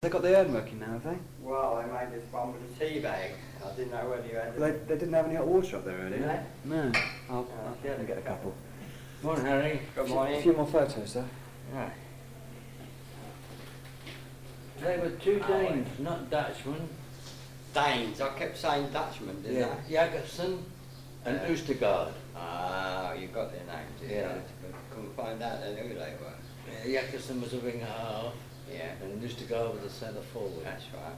They got the urn working now, have they? Well, I made this one with a tea bag. I didn't know whether you had They didn't have any hot water up there earlier. No? No. I'll get a couple. Morning, Harry. Good morning. A few more photos, sir. Yeah. They were two Danes, not Dutchmen. Danes. I kept saying Dutchman, didn't I? Jacobson and Oostergaard. Ah, you got their names, didn't Yeah. you? But couldn't find out then who they were. Jacobson was a winger half, Yeah. and Oostergaard was a centre forward. That's right.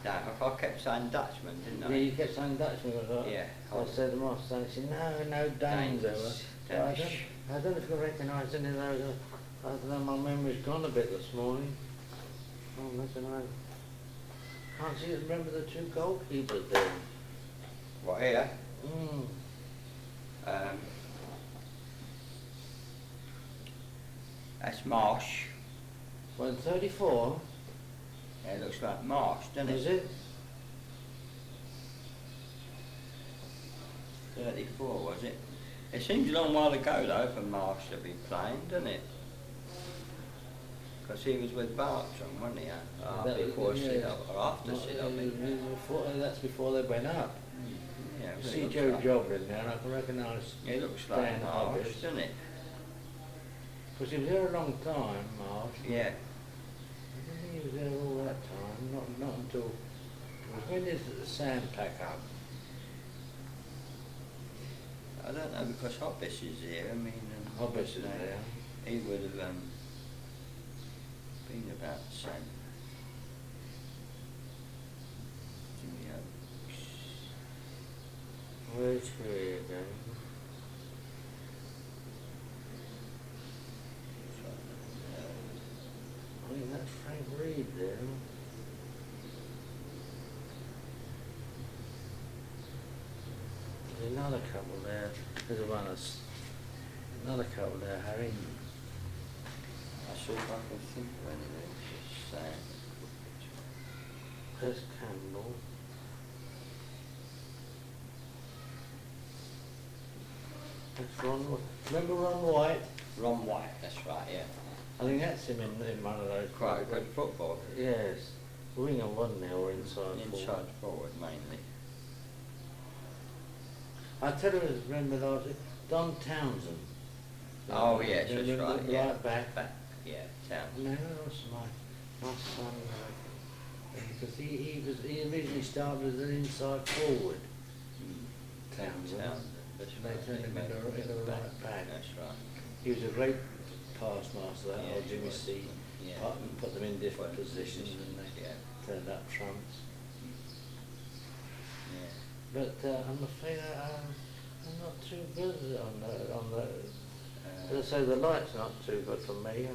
Damn, I kept saying Dutchman, didn't I? Yeah, you kept saying Dutchman, I thought. Yeah. I said them off, saying, no Danes they were. But I don't know if you recognise any of those. I don't know, my memory's gone a bit this morning. Oh, listen, I can't see, remember the two goalkeepers there. What, here? That's Marsh. Well, in 34, Yeah, it looks like Marsh, doesn't it? is it? 34, was it? It seems a long while ago, though, for Marsh to be playing, doesn't it? Because he was with Bartram, wasn't he? Before sit-up, or after sit-up. That's before they went up. Yeah, You but see it looks Joe like, Joblin there, and I can recognise. it looks like Dan Marsh, Hobbs. doesn't it? Because he was there a long time, Marsh. Yeah. I don't think he was there all that time, not until. It was when did the sand pack up? I don't know, because Hobbs is here, I mean... Hobbs is there. He would have been about the same. Jimmy Oaks. Where's he again? I think that's Frank Reed there. There's another couple there. There's one that's another couple there, Harry. I'll see if I can think of anything to say. There's Campbell. That's Ron White. Remember Ron White? Ron White, that's right, yeah. I think that's him in one of those. Quite a good footballer. Yes. Winger wasn't he, or inside Inside forward, mainly. I tell you, remember those, Don Townsend. Oh, yes, that's Remember right, the yeah. right back. Yeah, Townsend. No, that was my son. Because he originally started as an inside forward. Townsend. That's They right. turned him into a right back. That's right. He was a great pass master, that Yeah, old he Jimmy was. C. Yeah. Put them in different positions and they Yeah. turned up trumps. Yeah. But I'm afraid I'm not too good on the. As I say, the light's not too good for me.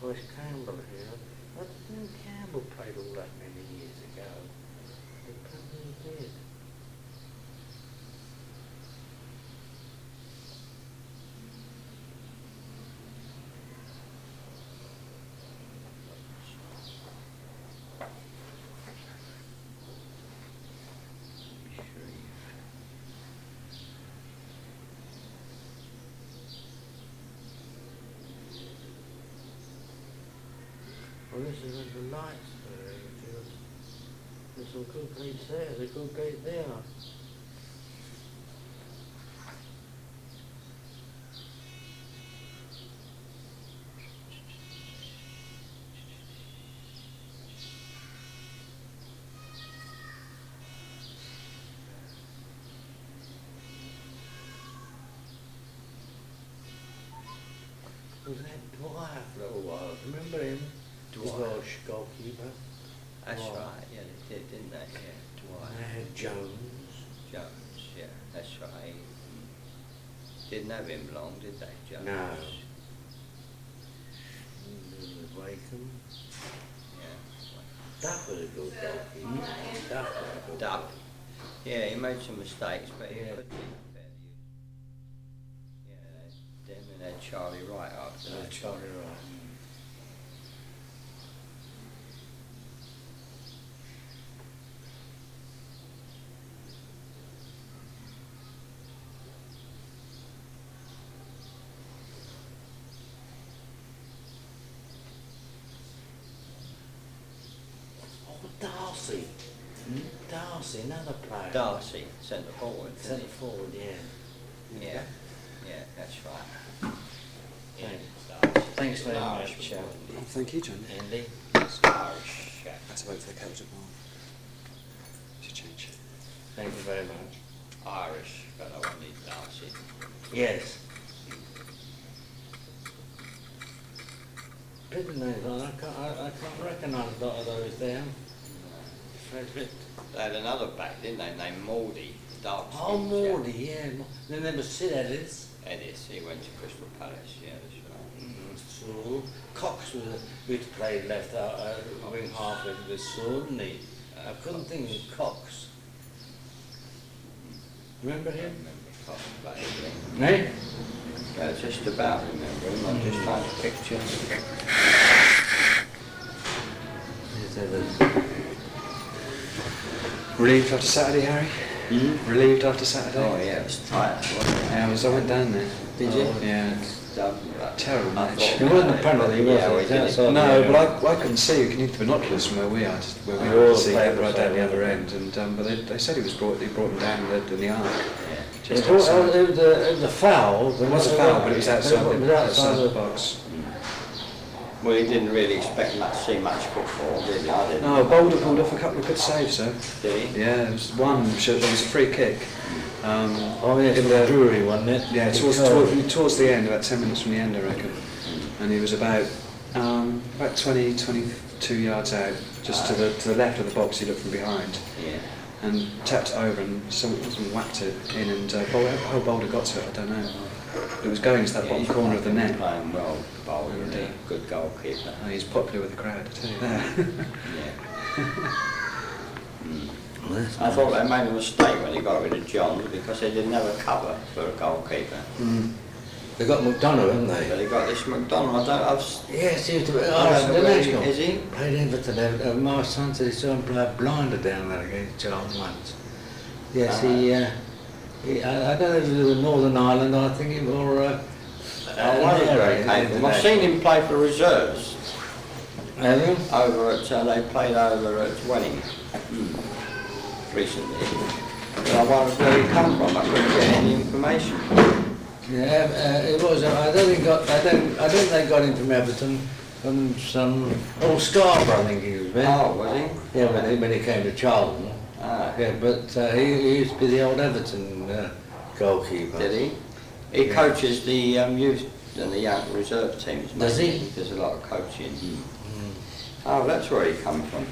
Oh, it's Campbell here. I didn't think Campbell played all that many years ago. He probably did. Well, this is where the lights are. There's some good gates there. There's a good gate there. Was that Dwyer for a little while? Remember him? The Welsh goalkeeper. That's Oh. right, yeah, they did, didn't they? Yeah, And they Dwight. had Jones. Jones, yeah, that's right. Didn't have him long, did they, Jones? No. Wakeham. Yeah. Duff was a good goalkeeper. Duff was a good Duff. Yeah, he made some mistakes, but he Yeah. could be fairly useful. Yeah, them and had Charlie Wright after that. Charlie Wright. Darcy. Darcy, another player. Darcy, centre forward. isn't Centre he? forward, yeah. Yeah, yeah, that's right. Thanks. Thanks very Irish much, boy, Oh, thank you, John. Andy. It's Irish chap. That's about for the coach at more. Should change. Thank you very much. Irish, but I wanted Darcy. Yes. People names, I can't recognise a lot of those there. Frederick. They had another back, didn't they, named Maudie, dark Oh, Mordy, yeah. Then there was Sid Ellis. Edis, he went to Crystal Palace, yeah, that's right. So Cox was which played left wing half with Saul, didn't he? I couldn't think of Cox. Remember I him? remember Cox vaguely. Eh? Yeah, just about remember him, I'm just trying to picture. Yes, there was. Relieved after Saturday, Harry? Relieved after Saturday? Oh yeah, it was tight, wasn't it? Yeah, I went down there. Did you? Yeah. Terrible I match. thought It wasn't a penalty, was Yeah, it? we did That's it. all. No, Yeah. but I couldn't see. You can use the binoculars from where we are, just where we We all could see played right down the beside other him. end. And but they said he brought him down in the arc. Yeah. Just It was, outside. it was a foul. There was a foul, but it was outside, It was outside the the box. Well, he didn't really expect to see much football, did he? I didn't. No, Boulder pulled off a couple of good saves, though. Did he? Yeah, there was one. There was a free kick. Oh yes, in it the- was Drury, wasn't it? Yeah, towards the end, about 10 minutes from the end, I reckon. And he was about 20, 22 yards out, just to the left of the box. He looked from behind Yeah. and tapped it over, and someone whacked it in. And how Boulder got to it, I don't know. But it was going to that Yeah, bottom he's corner of the net. Playing well, Boulder, And, isn't he? Good goalkeeper. And he's popular with the crowd, I tell you that. Yeah. I thought they made a mistake when he got rid of John because they didn't have a cover for a goalkeeper. They got McDonough, haven't they? But they got this McDonald. Yes, he was to be I Irish don't know where international. is he? Played Everton. My son said he saw him play a blinder down there against Charlton once. Yes, I don't know if it was Northern Ireland, I think it or. I wonder where he came from. I've seen him play for reserves Have you? over at. They played over at Welling recently. But I wondered where he come from. I couldn't get any information. Yeah, it was. I don't think they got him from Everton. From some Scarborough, I think he was with. Oh, was he? Yeah, when he came to Charlton. Ah. Yeah, but he used to be the old Everton goalkeeper. Did he? He Yeah. coaches the youth and the young reserve teams. Does mainly. he? Does a lot of coaching. Oh, that's where he come from.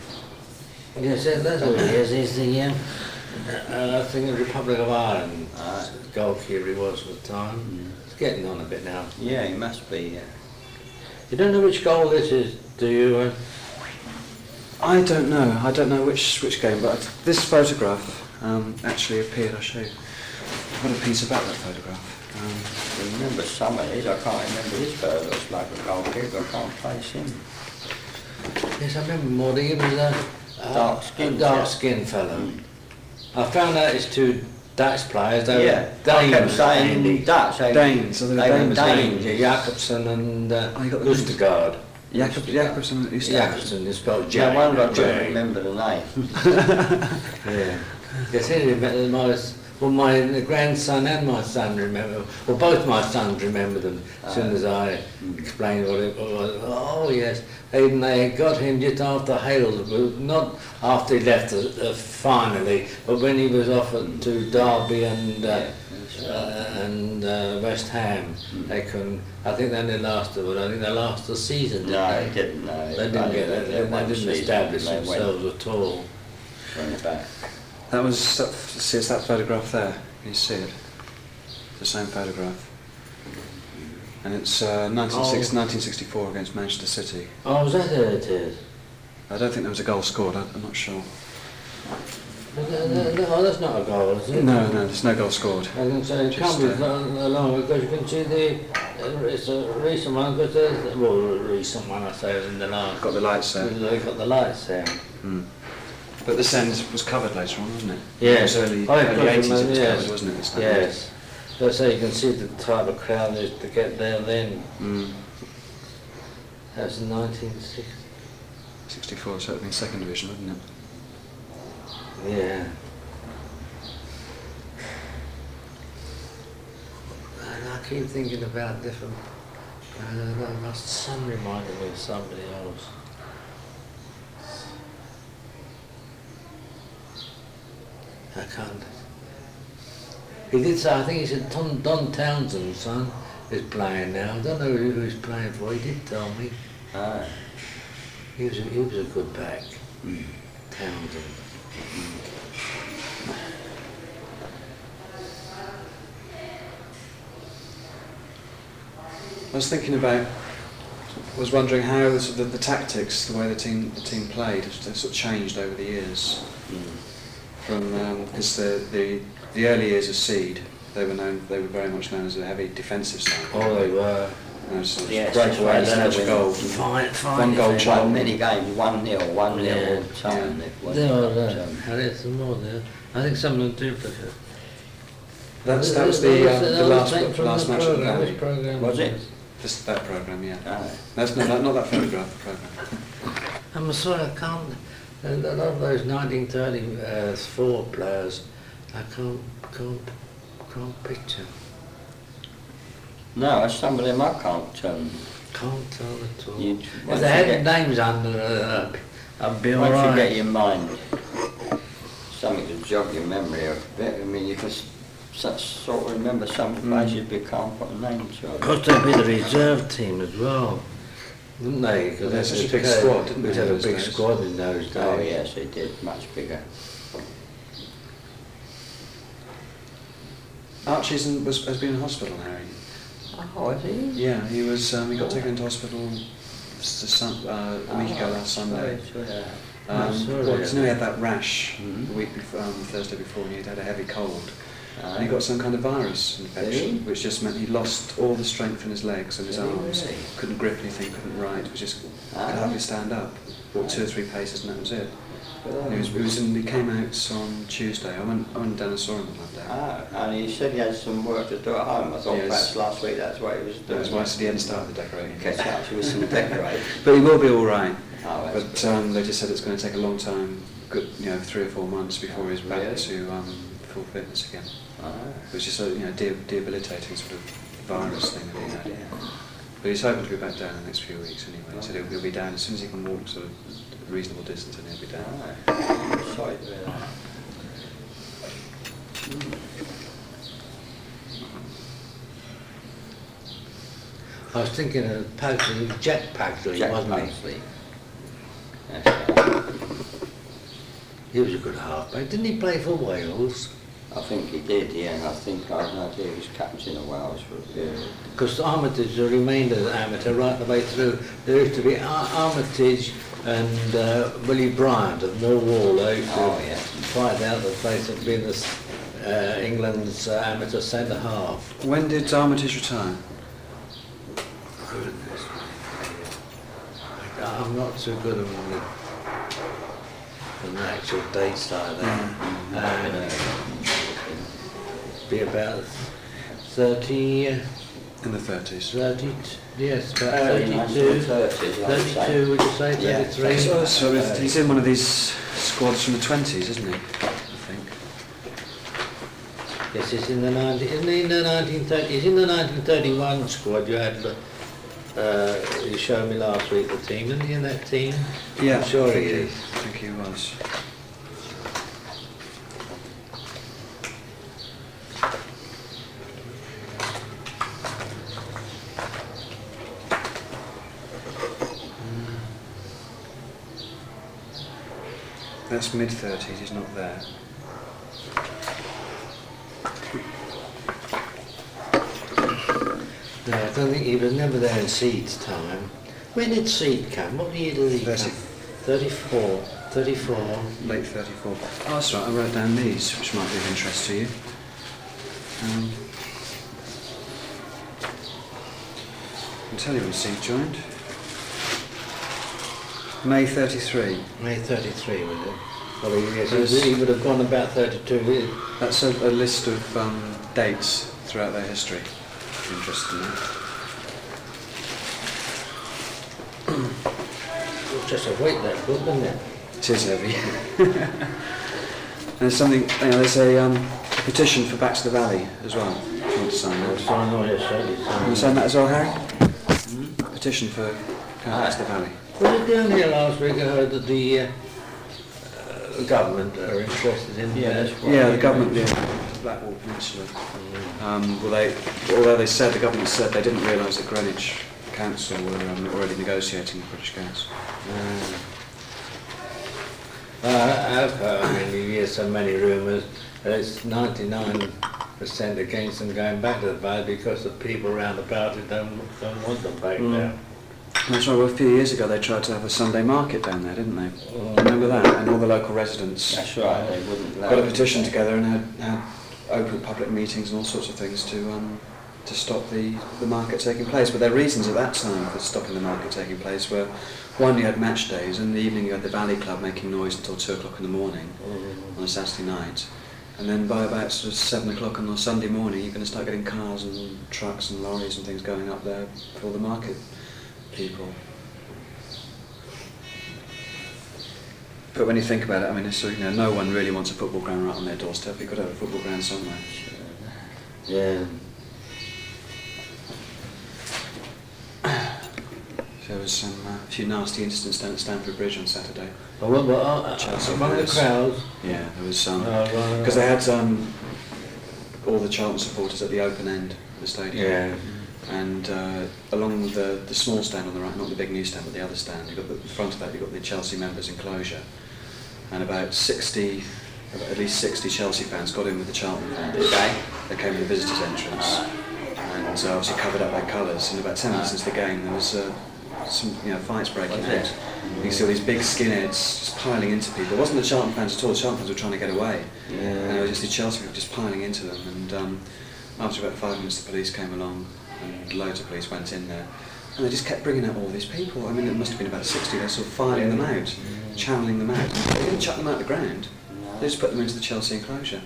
Yes, that's what he is. He's the, I think, the Republic of Ireland Ah. goalkeeper he was at the time. He's getting on a bit now. Yeah, he must be. Yeah. You don't know which goal this is, do you? I don't know. I don't know which game, but this photograph actually appeared. I'll show you. I've got a piece about that photograph. I remember some of these. I can't remember this fellow looks like a goalkeeper. I can't place him. Yes, I remember Mordy. He was a Dark-skinned dark-skinned fellow. I found out it's two Dutch players. They Yeah, were I kept Danes, saying Andy. Dutch. Danes, so they were They were Danes. Danes. Yeah, Jacobson and Oh, you got the names. Oostergaard. Jacobson used to have. Jacobson is spelled J. No wonder I couldn't J. remember the name. Yeah. Yes, he remembered my grandson and my son remember. Well, both my sons remember them as soon as I explained what it was. Oh yes, they got him just after Hales, not after he left finally, but when he was offered to Derby and West Ham. They couldn't. I think they only lasted. Well, I think they lasted a season. Didn't No, they? it didn't. No, They didn't get that. They didn't establish They themselves at all. went back. That was, see, it's that photograph there. Can you see it? It's the same photograph. And it's 1964 against Manchester City. Oh, was that it is? I don't think there was a goal scored, I'm not sure. No, that's not a goal, is it? No, there's no goal scored. I can say it Just, comes along because you can see it's a recent one, because a recent one I say was in the last. Got the lights there. They've got the lights there. But the send was covered later on, wasn't it? Yes. It was early Oh, it 80s was, it was yes. covered, wasn't it? This time? Yes. So you can see the type of crowd there to get there then. Mm. That was in 1960. 64, so it would have been second division, wouldn't it? Yeah. And I keep thinking about different. My son reminded me of somebody else. I can't. He did say, I think he said Don Townsend's son is playing now. I don't know who he's playing for. He did tell me. Ah. He was a good back. Townsend. I was thinking about, I was wondering how the tactics, the way the team played, has sort of changed over the years. From because the early years of Seed, they were very much known as a heavy defensive side. Oh, they were. Sort of Yes, break away, that's right, snatch a goal. Fine. One goal Won challenge. many games, 1-0 all the Yeah. time. Yeah. It was, There are there's some more there. I think some of them duplicate. That was the last match of the Valley. Which program Was it? That programme, yeah. Ah. That's not that photograph. The programme. I'm sorry, I can't. A lot of those 1934 players, I can't picture. No, some of them I can't Can't tell at all. You- If they had names under, I'd be once you alright. get your mind something to jog your memory a bit, I mean you can sort of remember some places but you can't put names on. Of course, they'd be the reserve team as well, wouldn't they? Well, they're such a big squad, didn't they, We'd have a those big days? squad in those days. Oh yes, they did, much bigger. Archie's has been in hospital, Harry. Oh, is he? Yeah, he was. He got taken into hospital a week ago last Sunday. Sorry. Well, 'cause he had that rash Mhm. the week before, Thursday before, and he'd had a heavy cold. Ah. And he got some kind of virus infection, Really? which just meant he lost all the strength in his legs and his Really? arms. Couldn't grip anything, couldn't write, was just could hardly stand up. Walked 2 or 3 paces and that was it. And he came out on Tuesday. I went down and saw him that day. Ah, and he said he had some work to do at home. I thought Yes. perhaps last week that's what he was doing. That's why I said he hadn't started the decorating. Catch up with some decorating. But he will be all right. Oh, that's But good. they just said it's going to take a long time, good 3 or 4 months before he's back Really? to full fitness again. Ah. It was just a debilitating sort of virus thing that he had. Yeah. But he's hoping to be back down in the next few weeks anyway. He said he'll be down as soon as he can walk sort of a reasonable distance, and he'll be down. Ah. Sorry to hear that. I was thinking of Pagsley, Jack Pagsley, Jack wasn't Paisley. That's right. he? He was a good halfback. Didn't he play for Wales? I think he did, yeah. I think I know he was captain of Wales for a period. Because Armitage remained an amateur right the way through. There used to be Armitage and Willie Bryant of Millwall. They used to Oh, yeah. fight out the place of being England's amateur centre half. When did Armitage retire? Goodness. I'm not too good on the actual dates like that. Be about 30, In the 30s. 30, yes, about Early 32. 1930s, I would say. 32, would you say? Yeah. 33? So he's in one of these squads from the 20s, isn't he? I think. Yes, he's in the 1930. He's in the 1931 squad. You had. You showed me last week the team, isn't he in that team? Yeah, I'm sure I think he is. I think he was. That's mid-30s, he's not there. No, I don't think he was never there in Seed's time. When did Seed come? What year did he come? 34. 34. Late 34. Oh, that's right, I wrote down these, which might be of interest to you. I'll tell you when Steve joined. May 33. May 33, was it? Well, he would have gone about 32. That's a list of dates throughout their history. If you're interested in that. It was just a weight that book, wasn't it? It is heavy. And there's something, there's a petition for Back to the Valley as well. If you want to sign that. Sign on it, certainly. Can you sign that as well, Harry? Petition for Back to the Valley. Was it down here last week? I heard that the government are interested in. Yeah, the government, the Blackwall Peninsula. Although they said, the government said they didn't realise that Greenwich Council were already negotiating with British Gas. I've heard, you hear so many rumours that it's 99% against them going back to the valley because the people around about it don't want them back there. That's right, well, a few years ago they tried to have a Sunday market down there, didn't they? Remember that? And all the local residents That's right, they wouldn't allow got a it. petition together and had open public meetings and all sorts of things to stop the market taking place. But their reasons at that time for stopping the market taking place were, one, you had match days, and in the evening you had the Valley Club making noise until 2 o'clock in the morning on a Saturday night. And then by about sort of 7 o'clock on a Sunday morning you're going to start getting cars and trucks and lorries and things going up there for the market people. But when you think about it, I mean, it's, no one really wants a football ground right on their doorstep. You've got to have a football ground somewhere. Yeah. There was a few nasty incidents down at Stamford Bridge on Saturday. Chelsea among the crowds? Yeah, there was some. Because they had all the Charlton supporters at the open end of the stadium. Yeah. And along the small stand on the right, not the big new stand, but the other stand, you've got the front of that, you've got the Chelsea members' enclosure. And at least 60 Chelsea fans got in with the Charlton fans. They came in the visitors' entrance and obviously covered up their colours. And about 10 minutes into the game, there was some fights breaking out. You can see all these big skinheads just piling into people. It wasn't the Charlton fans at all. The Charlton fans were trying to get away. And it was just the Chelsea people just piling into them. And after about 5 minutes, the police came along, and loads of police went in there. And they just kept bringing out all these people. I mean, it must have been about 60. They're sort of filing them out, channeling them out. They didn't chuck them out of the ground. They just put them into the Chelsea enclosure.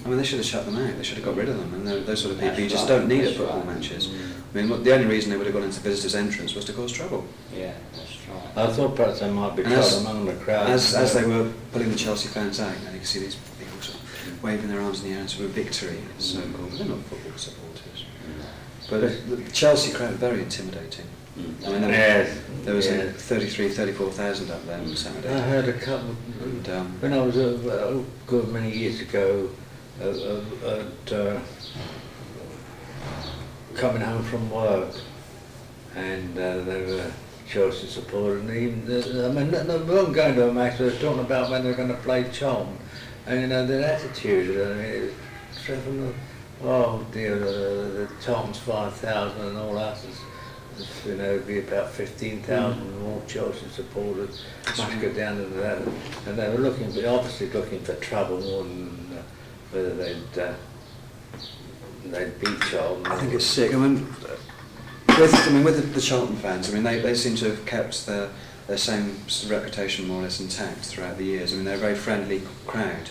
I mean, they should have shut them out. They should have got rid of them. And those sort of people you just don't need at football matches. I mean, the only reason they would have gone into the visitors' entrance was to cause trouble. Yeah, that's right. I thought perhaps they might be caught among the crowd. As they were pulling the Chelsea fans out, you can see these people sort of waving their arms in the air and sort of victory. It's so cool. But they're not football supporters. But the Chelsea crowd, very intimidating. I mean, there was 34,000 up there on Saturday. I heard a couple, when I was a good many years ago, coming home from work, and they were Chelsea supporters, and even, they weren't going to a match, they were talking about when they were going to play Charlton, and their attitude, it was from the, oh dear, the Charlton's 5,000 and all that, it'd be about 15,000 more Chelsea supporters, must go down to that, and they were obviously looking for trouble more than whether they'd beat Charlton. I think it's sick. I mean, with the Charlton fans, I mean, they seem to have kept their same reputation more or less intact throughout the years. I mean, they're a very friendly crowd,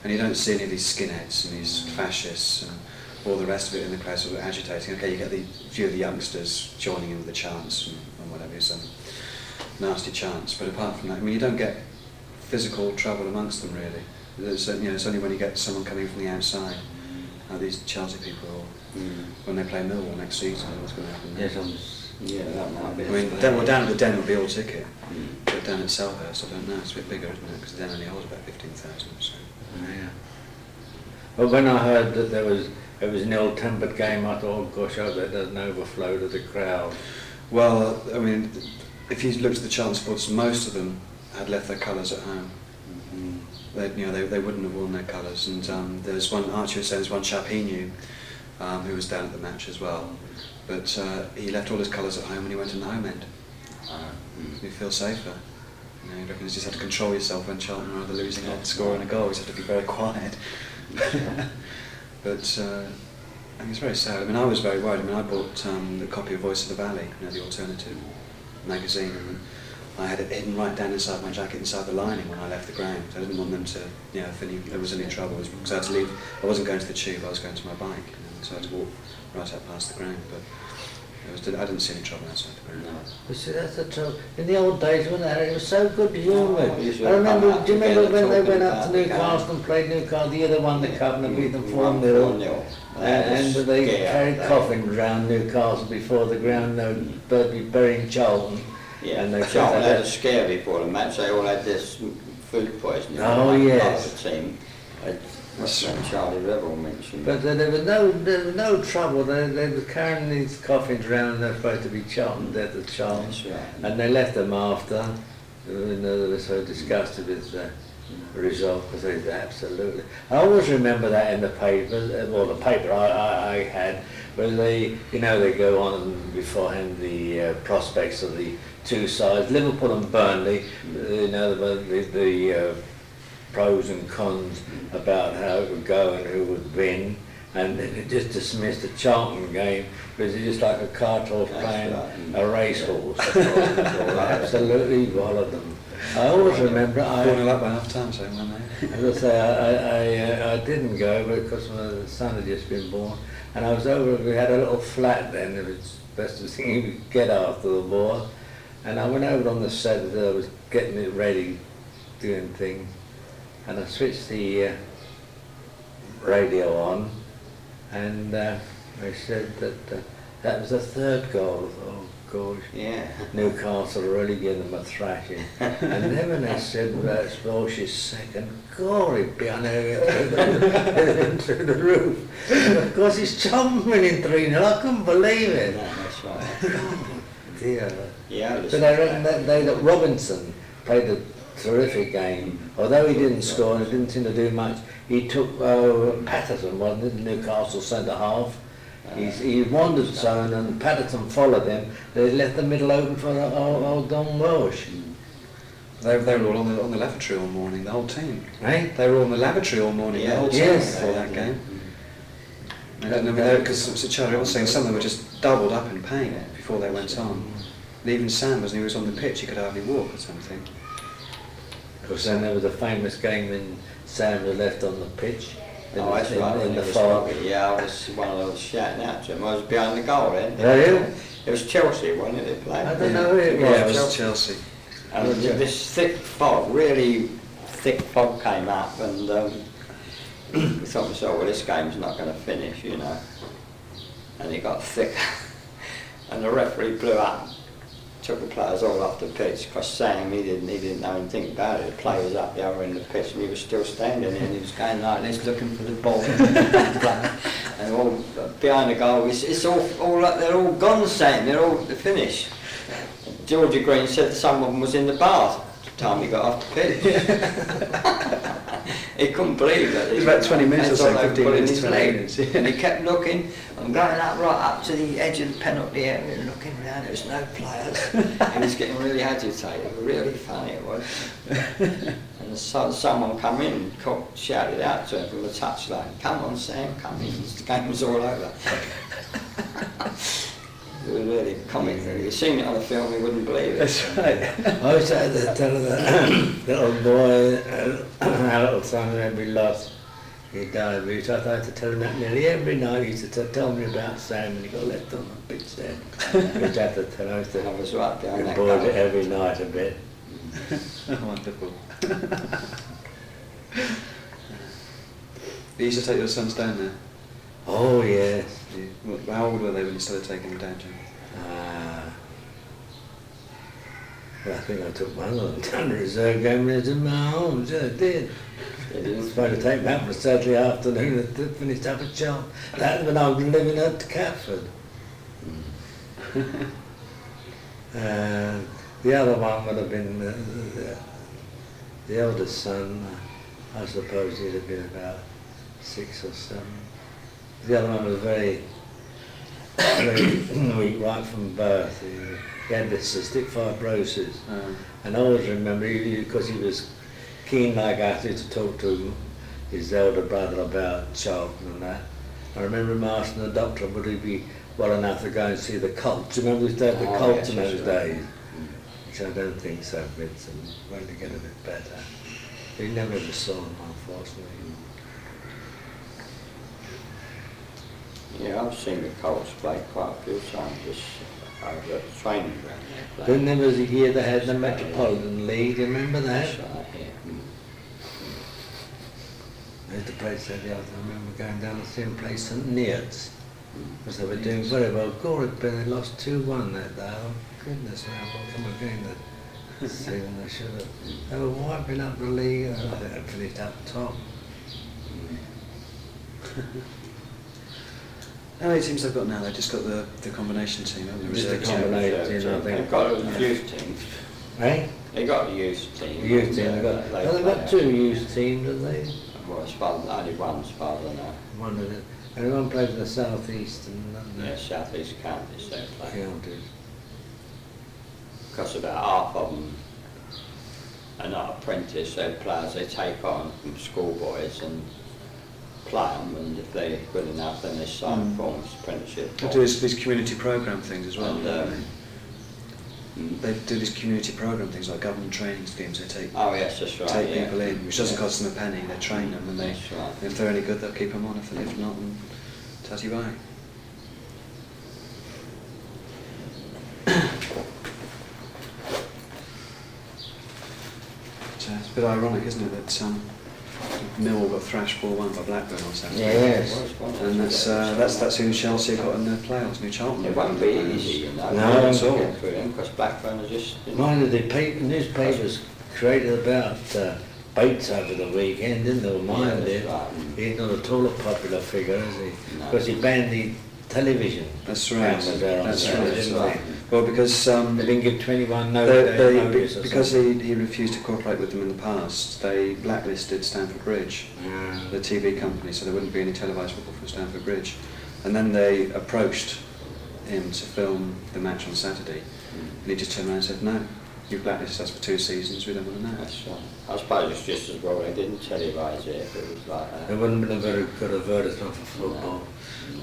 and you don't see any of these skinheads and these fascists and all the rest of it in the crowd sort of agitating. Okay, you get a few of the youngsters joining in with the chants and whatever, some nasty chants, but apart from that, I mean, you don't get physical trouble amongst them really. It's only when you get someone coming from the outside, these Chelsea people, or when they play Millwall next season, what's going to happen there? That might be. I mean, down at the Den will be all ticket, but down at Selhurst, I don't know, it's a bit bigger, isn't it? Because the Den only holds about 15,000, so. Yeah. Well, when I heard that it was an ill-tempered game, I thought, oh gosh, I hope that doesn't overflow to the crowd. Well, I mean, if you looked at the Charlton supporters, most of them had left their colours at home. They wouldn't have worn their colours, and there's one, Archie was saying, there's one chap he knew who was down at the match as well, but he left all his colours at home when he went in the home end. You feel safer. You reckon you just have to control yourself when Charlton are either losing or scoring a goal. You just have to be very quiet. But I think it's very sad. I mean, I was very worried. I mean, I bought the copy of Voice of the Valley, the alternative magazine, and I had it hidden right down inside my jacket, inside the lining when I left the ground. I didn't want them to, if there was any trouble, because I had to leave. I wasn't going to the tube, I was going to my bike, so I had to walk right up past the ground. But I didn't see any trouble outside the ground. No. You see, that's the trouble. In the old days, when it was so good humoured. Oh, usually I remember, come out do you remember together when they went talking up to about the Newcastle game. and played Newcastle? The year they won the cup and they beat them We won 4-0. 4-0. And they carried Scared, coffins round Newcastle before the ground, burying Charlton. Yeah, And they Charlton said had a scare before the match. They all had this food poisoning. Oh, Like yes. The team. That's what Charlie Revel mentioned. But there was no trouble. They were carrying these coffins round. They're supposed to be Charlton, dead at Charlton. That's right. And they left them after. You know, they were so disgusted with the result because they did absolutely. I always remember that in the paper. Well, the paper I had, where they, you know, they go on beforehand the prospects of the two sides, Liverpool and Burnley. You know, the pros and cons about how it would go and who would win, and then it just dismissed the Charlton game because it's just like a cart horse playing a racehorse. Absolutely bothered them. I always remember. 4-0 up by half time, so weren't they? As I say, I didn't go because my son had just been born, and I was over. We had a little flat then. It was best thing we could get after the war, and I went over on the Saturday. I was getting it ready, doing things. And I switched the radio on, and they said that that was the third goal. I thought, oh gosh, Yeah. Newcastle really gave them a thrashing. And then when they said that's Walsh's second, glory behind through the roof. And of course, he's jumping in 3-0. I couldn't believe it. No, that's right. Dear. Yeah. But I reckon that Robinson played a terrific game. Although he didn't score and didn't seem to do much, he took Patterson, wasn't it, Newcastle centre half. He wandered zone and Patterson followed him. They left the middle open for old Don Welsh. They were all on the lavatory all morning, the whole team. Eh? They were all in the lavatory all morning, the whole team Yes. before that game. Because Charlie was saying some of them were just doubled up in pain before they went on. And even Sam, when he was on the pitch, he could hardly walk or something. Because then there was a famous game when Sam was left on the pitch. Oh, that's right. In the It was fog. rugby. Yeah, I was one of those shouting out to him. I was behind the goal then. Were you? It was Chelsea, wasn't it? They played. I don't know who it Yeah, it was. was Chelsea. And this thick fog, really thick fog came up, and we thought to ourselves, well, this game's not going to finish, you know. And it got thicker, and the referee blew up, took the players all off the pitch, because Sam, he didn't know anything about it. The players up the other end of the pitch, and he was still standing there, and he was going like this, looking for the ball. And all behind the goal, it's all like they're all gone, Sam, they're finished. Georgie Green said someone was in the bath the time he got off the pitch. He couldn't believe that. It was about 20 minutes or so, 15 minutes, his 20 leg. minutes, yeah. And he kept looking and going up right up to the edge of the penalty area and looking around. There was no players. He was getting really agitated. Really funny it was. And someone come in and shouted out to him from the touchline, "Come on, Sam, come in." The game was all over. It was really comic. If you'd seen it on the film, you wouldn't believe it. That's right. I used to have to tell the little boy, our little son, when we lost, he died. We used to have to tell him that nearly every night. He used to tell me about Sam and he got left on the pitch there. We used to have to tell him. I was right behind that Boys goal. it every night a bit. Wonderful. You used to take your sons down there? Oh yes. How old were they when you started taking them down, Jim? Well, I think I took one of them down to the reserve game when it was in my arms. Yeah, I did. I was supposed to take that for Saturday afternoon and finished up at Charlton. That was when I was living at Catford. The other one would have been the eldest son. I suppose he'd have been about 6 or 7. The other one was very weak right from birth. He had this cystic fibrosis. And I always remember, because he was keen like us to talk to his elder brother about Charlton and that. I remember him asking the doctor, would he be well enough to go and see the Colts? Do you remember we used to have the Colts in those days? Which I don't think so, Vincent. Going to get a bit better. He never ever saw them, unfortunately. Yeah, I've seen the Colts play quite a few times just over at the training ground there. Then there was a year they had the Metropolitan League, you remember that? That's right, yeah. There's the place there the other I remember going down to see them play St Neots. Because they were doing very well. Gorrick, but they lost 2-1 that day. Oh goodness, now I've come again to see them, they should have. They were wiping up the league, I think they finished up top. How many teams they've got now? They've just got the combination team, haven't they? Just the Reserve team. combination team, I think. They've got a youth team. Eh? They got a youth team. The youth team, they've got 2 youth teams, have they? Well, as far, only one as far as I know. One of them. And one plays in the South East and Yeah, South East Counties they play. counties. Because about half of them are not apprentice, they're players they take on from schoolboys and play them, and if they're good enough then they sign forms, apprenticeship They forms. do these community programme things as well. And, don't they do these community programme things like government training schemes. They take Oh yes, that's right. take yeah. people in, which doesn't cost them a penny. They train them, and they, That's right. if they're any good, they'll keep them on. If not, then tatty bye. It's a bit ironic, isn't it, that Mill got thrashed 4-1 by Blackburn on Saturday. Yes. And that's who Chelsea got in the playoffs. New Charlton. It won't be easy, you know. No, to at all. get through them, because Blackburn are just. You know, Mind you, the newspapers created about Bates over the weekend, didn't they? Mine did. right. He's not at all a popular figure, is he? No. Because he banned the television. That's right. cameras there on That's Saturday, right. didn't right. Well, because They didn't give 21 notice or because something. he refused to cooperate with them in the past, they blacklisted Stamford Bridge, the TV company, so there wouldn't be any televised football from Stamford Bridge. And then they approached him to film the match on Saturday, and he just turned around and said, "No, you've blacklisted us for 2 seasons. We don't want to know." That's right. I suppose it's just as well they didn't televise it if it was like that. It wouldn't have been a very good advertisement for football.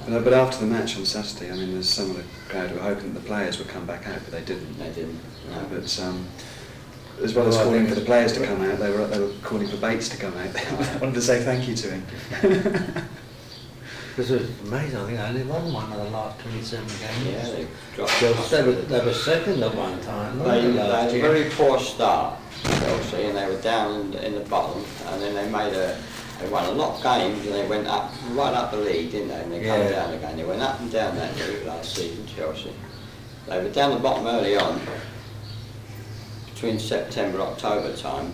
But after the match on Saturday, I mean, there's some of the crowd who were hoping that the players would come back out, but they didn't. They didn't. No. But as well as Well, I calling think for the players to come out, they were calling for Bates to come out. They wanted to say thank you to him. Because it was amazing, I think they only won one of the last 27 games. Yeah, they dropped. Chelsea, they were second at one time, They weren't they, had last a year? very poor start, Chelsea, and they were down in the bottom, and then they won a lot of games, and they went up, right up the league, didn't they? And they came Yeah. down again. They went up and down that league last season, Chelsea. They were down the bottom early on, between September and October time.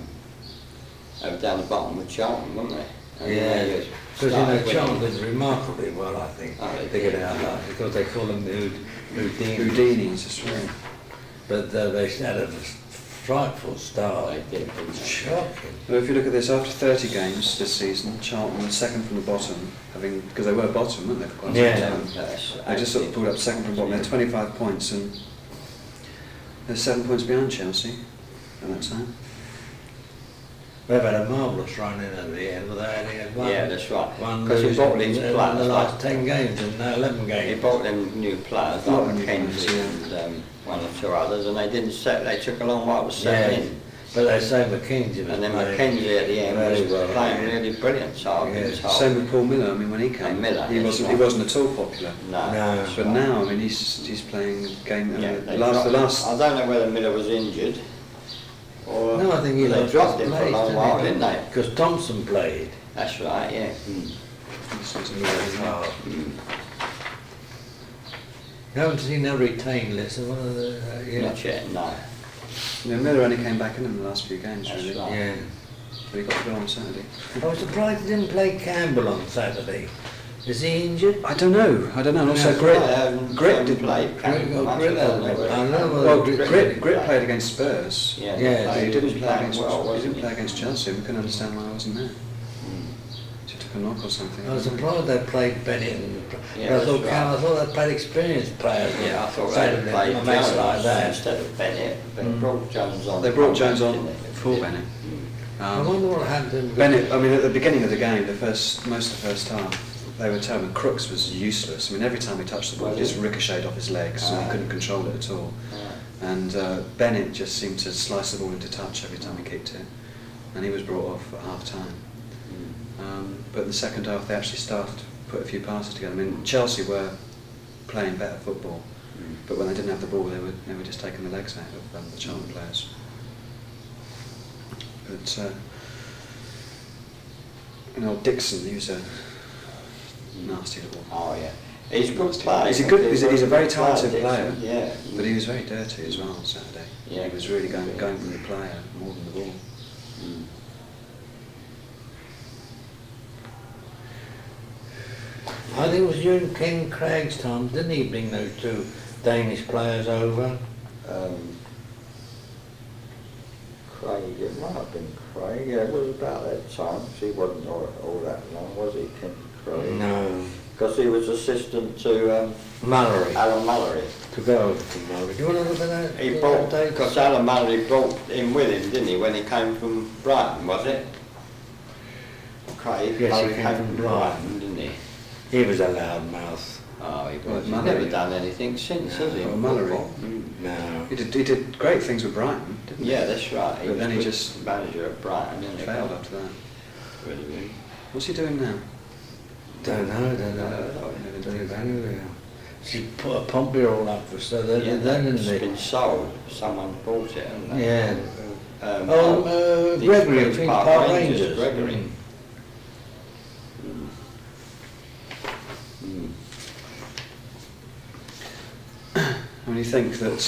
They were down the bottom with Charlton, weren't they? And Yeah, they because started winning. Charlton did remarkably well, I think. Oh, they They get did. out like, because they call them Houdini. Houdini's, that's right. But they had a frightful start. They did. It was shocking. Well, if you look at this, after 30 games this season, Charlton were second from the bottom, because they were bottom, weren't they, for quite Yeah. some time. They just sort of pulled up second from the bottom. They're 25 points, and they're 7 points behind Chelsea at that time. They've had a marvellous run in at the end, but they only had one. Yeah, that's right. One Because he lose bought these in the players. last like- 10 games and 11 He games. bought them new players, A lot like of new Mackenzie players, and one or two others, and they didn't set. They took a long while to settle Yeah. in. But they say McKenzie was And then playing Mackenzie at the end very was well. playing really brilliant. So I've been Yeah. told. Same with Paul Miller. I mean, when he came, And Miller, he that's wasn't right. at all popular. No. No. But now, I mean, he's playing game. Yeah, the they last. dropped- I don't know whether Miller was injured or No, I think he they lost dropped his him for a place, long while, didn't they? Because Thompson played. That's right. Yeah. You haven't seen a retain list of one of the... Not yet. No. Yeah, Miller only came back in the last few games, That's really. right. Yeah. But he got to go on Saturday. I was surprised he didn't play Campbell on Saturday. Is he injured? I don't know. And also Yeah, Grit did play. Grit I know Well, whether Grit played against Spurs. Yeah. Yeah, He didn't play playing against. well, He wasn't didn't he? play against Chelsea. We couldn't understand why I wasn't there. He took a knock or something. I was surprised they played Bennett. Yeah, I thought that's I right. thought they played experienced players. Yeah, I thought they Saturday, played a match Jones like that. instead of Bennett. They brought Jones on. They brought Jones on didn't they? for Bennett. I wonder what happened to him. Bennett, I mean, at the beginning of the game, most of the first half, they were telling him Crooks was useless. I mean, every time he touched the ball, it just ricocheted off his legs, and he couldn't control it at all. And Bennett just seemed to slice the ball into touch every time he kicked it, and he was brought off at half time. But in the second half, they actually started put a few passes together. I mean, Chelsea were playing better football, but when they didn't have the ball, they were just taking the legs out of the Charlton players. But Dixon, he was a nasty little. Oh yeah, he's a good player. He's a very talented player. Yeah, but he was very dirty as well on Saturday. Yeah, he was really going for the player more than the ball. I think it was during Ken Craig's time, didn't he bring those two Danish players over? Craig, it might have been Craig, yeah, it was about that time. He wasn't all that long, was he, Ken Craig? No. Because he was assistant to Mallory. Alan Mallory. To go over to Mallory. Do you want to look at that? He brought, because Alan Mallory brought him with him, didn't he, when he came from Brighton, was it? Craig, Yes, Mallory he came from Brighton, didn't he? He was a loud mouth. Oh, he Well, was. He's Mallory. never done anything since, has he? Well, Mallory. No. He did great things with Brighton, didn't he? Yeah, that's right. But then he was just manager at Brighton, didn't he? failed after that. Really? What's he doing now? Don't know. Don't know. She put a pump here all up for so that Yeah, didn't it's they? been sold. Someone bought it, hasn't they? Yeah. The Gregory, I Queen's think Park Park Rangers, Rangers. Gregory. When you think that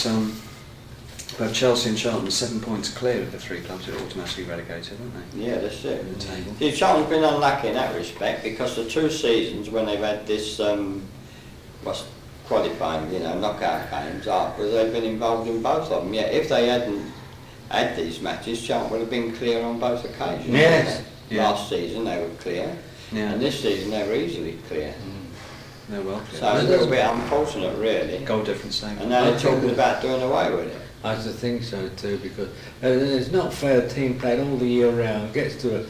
both Chelsea and Charlton are 7 points clear of the three clubs that are automatically relegated, aren't they? Yeah, that's it. In the table. See, Charlton's been unlucky in that respect because the 2 seasons when they've had this qualifying, knockout games up, but they've been involved in both of them. Yeah, if they hadn't had these matches, Charlton would have been clear on both occasions. Yes. Yeah. Last season they were clear, Yeah. and this season they were easily clear. They're well clear. So it's a little bit unfortunate, really. Goal difference saved. And now they're talking about doing away with it. I just think so too, because it's not fair. A team played all the year round, gets to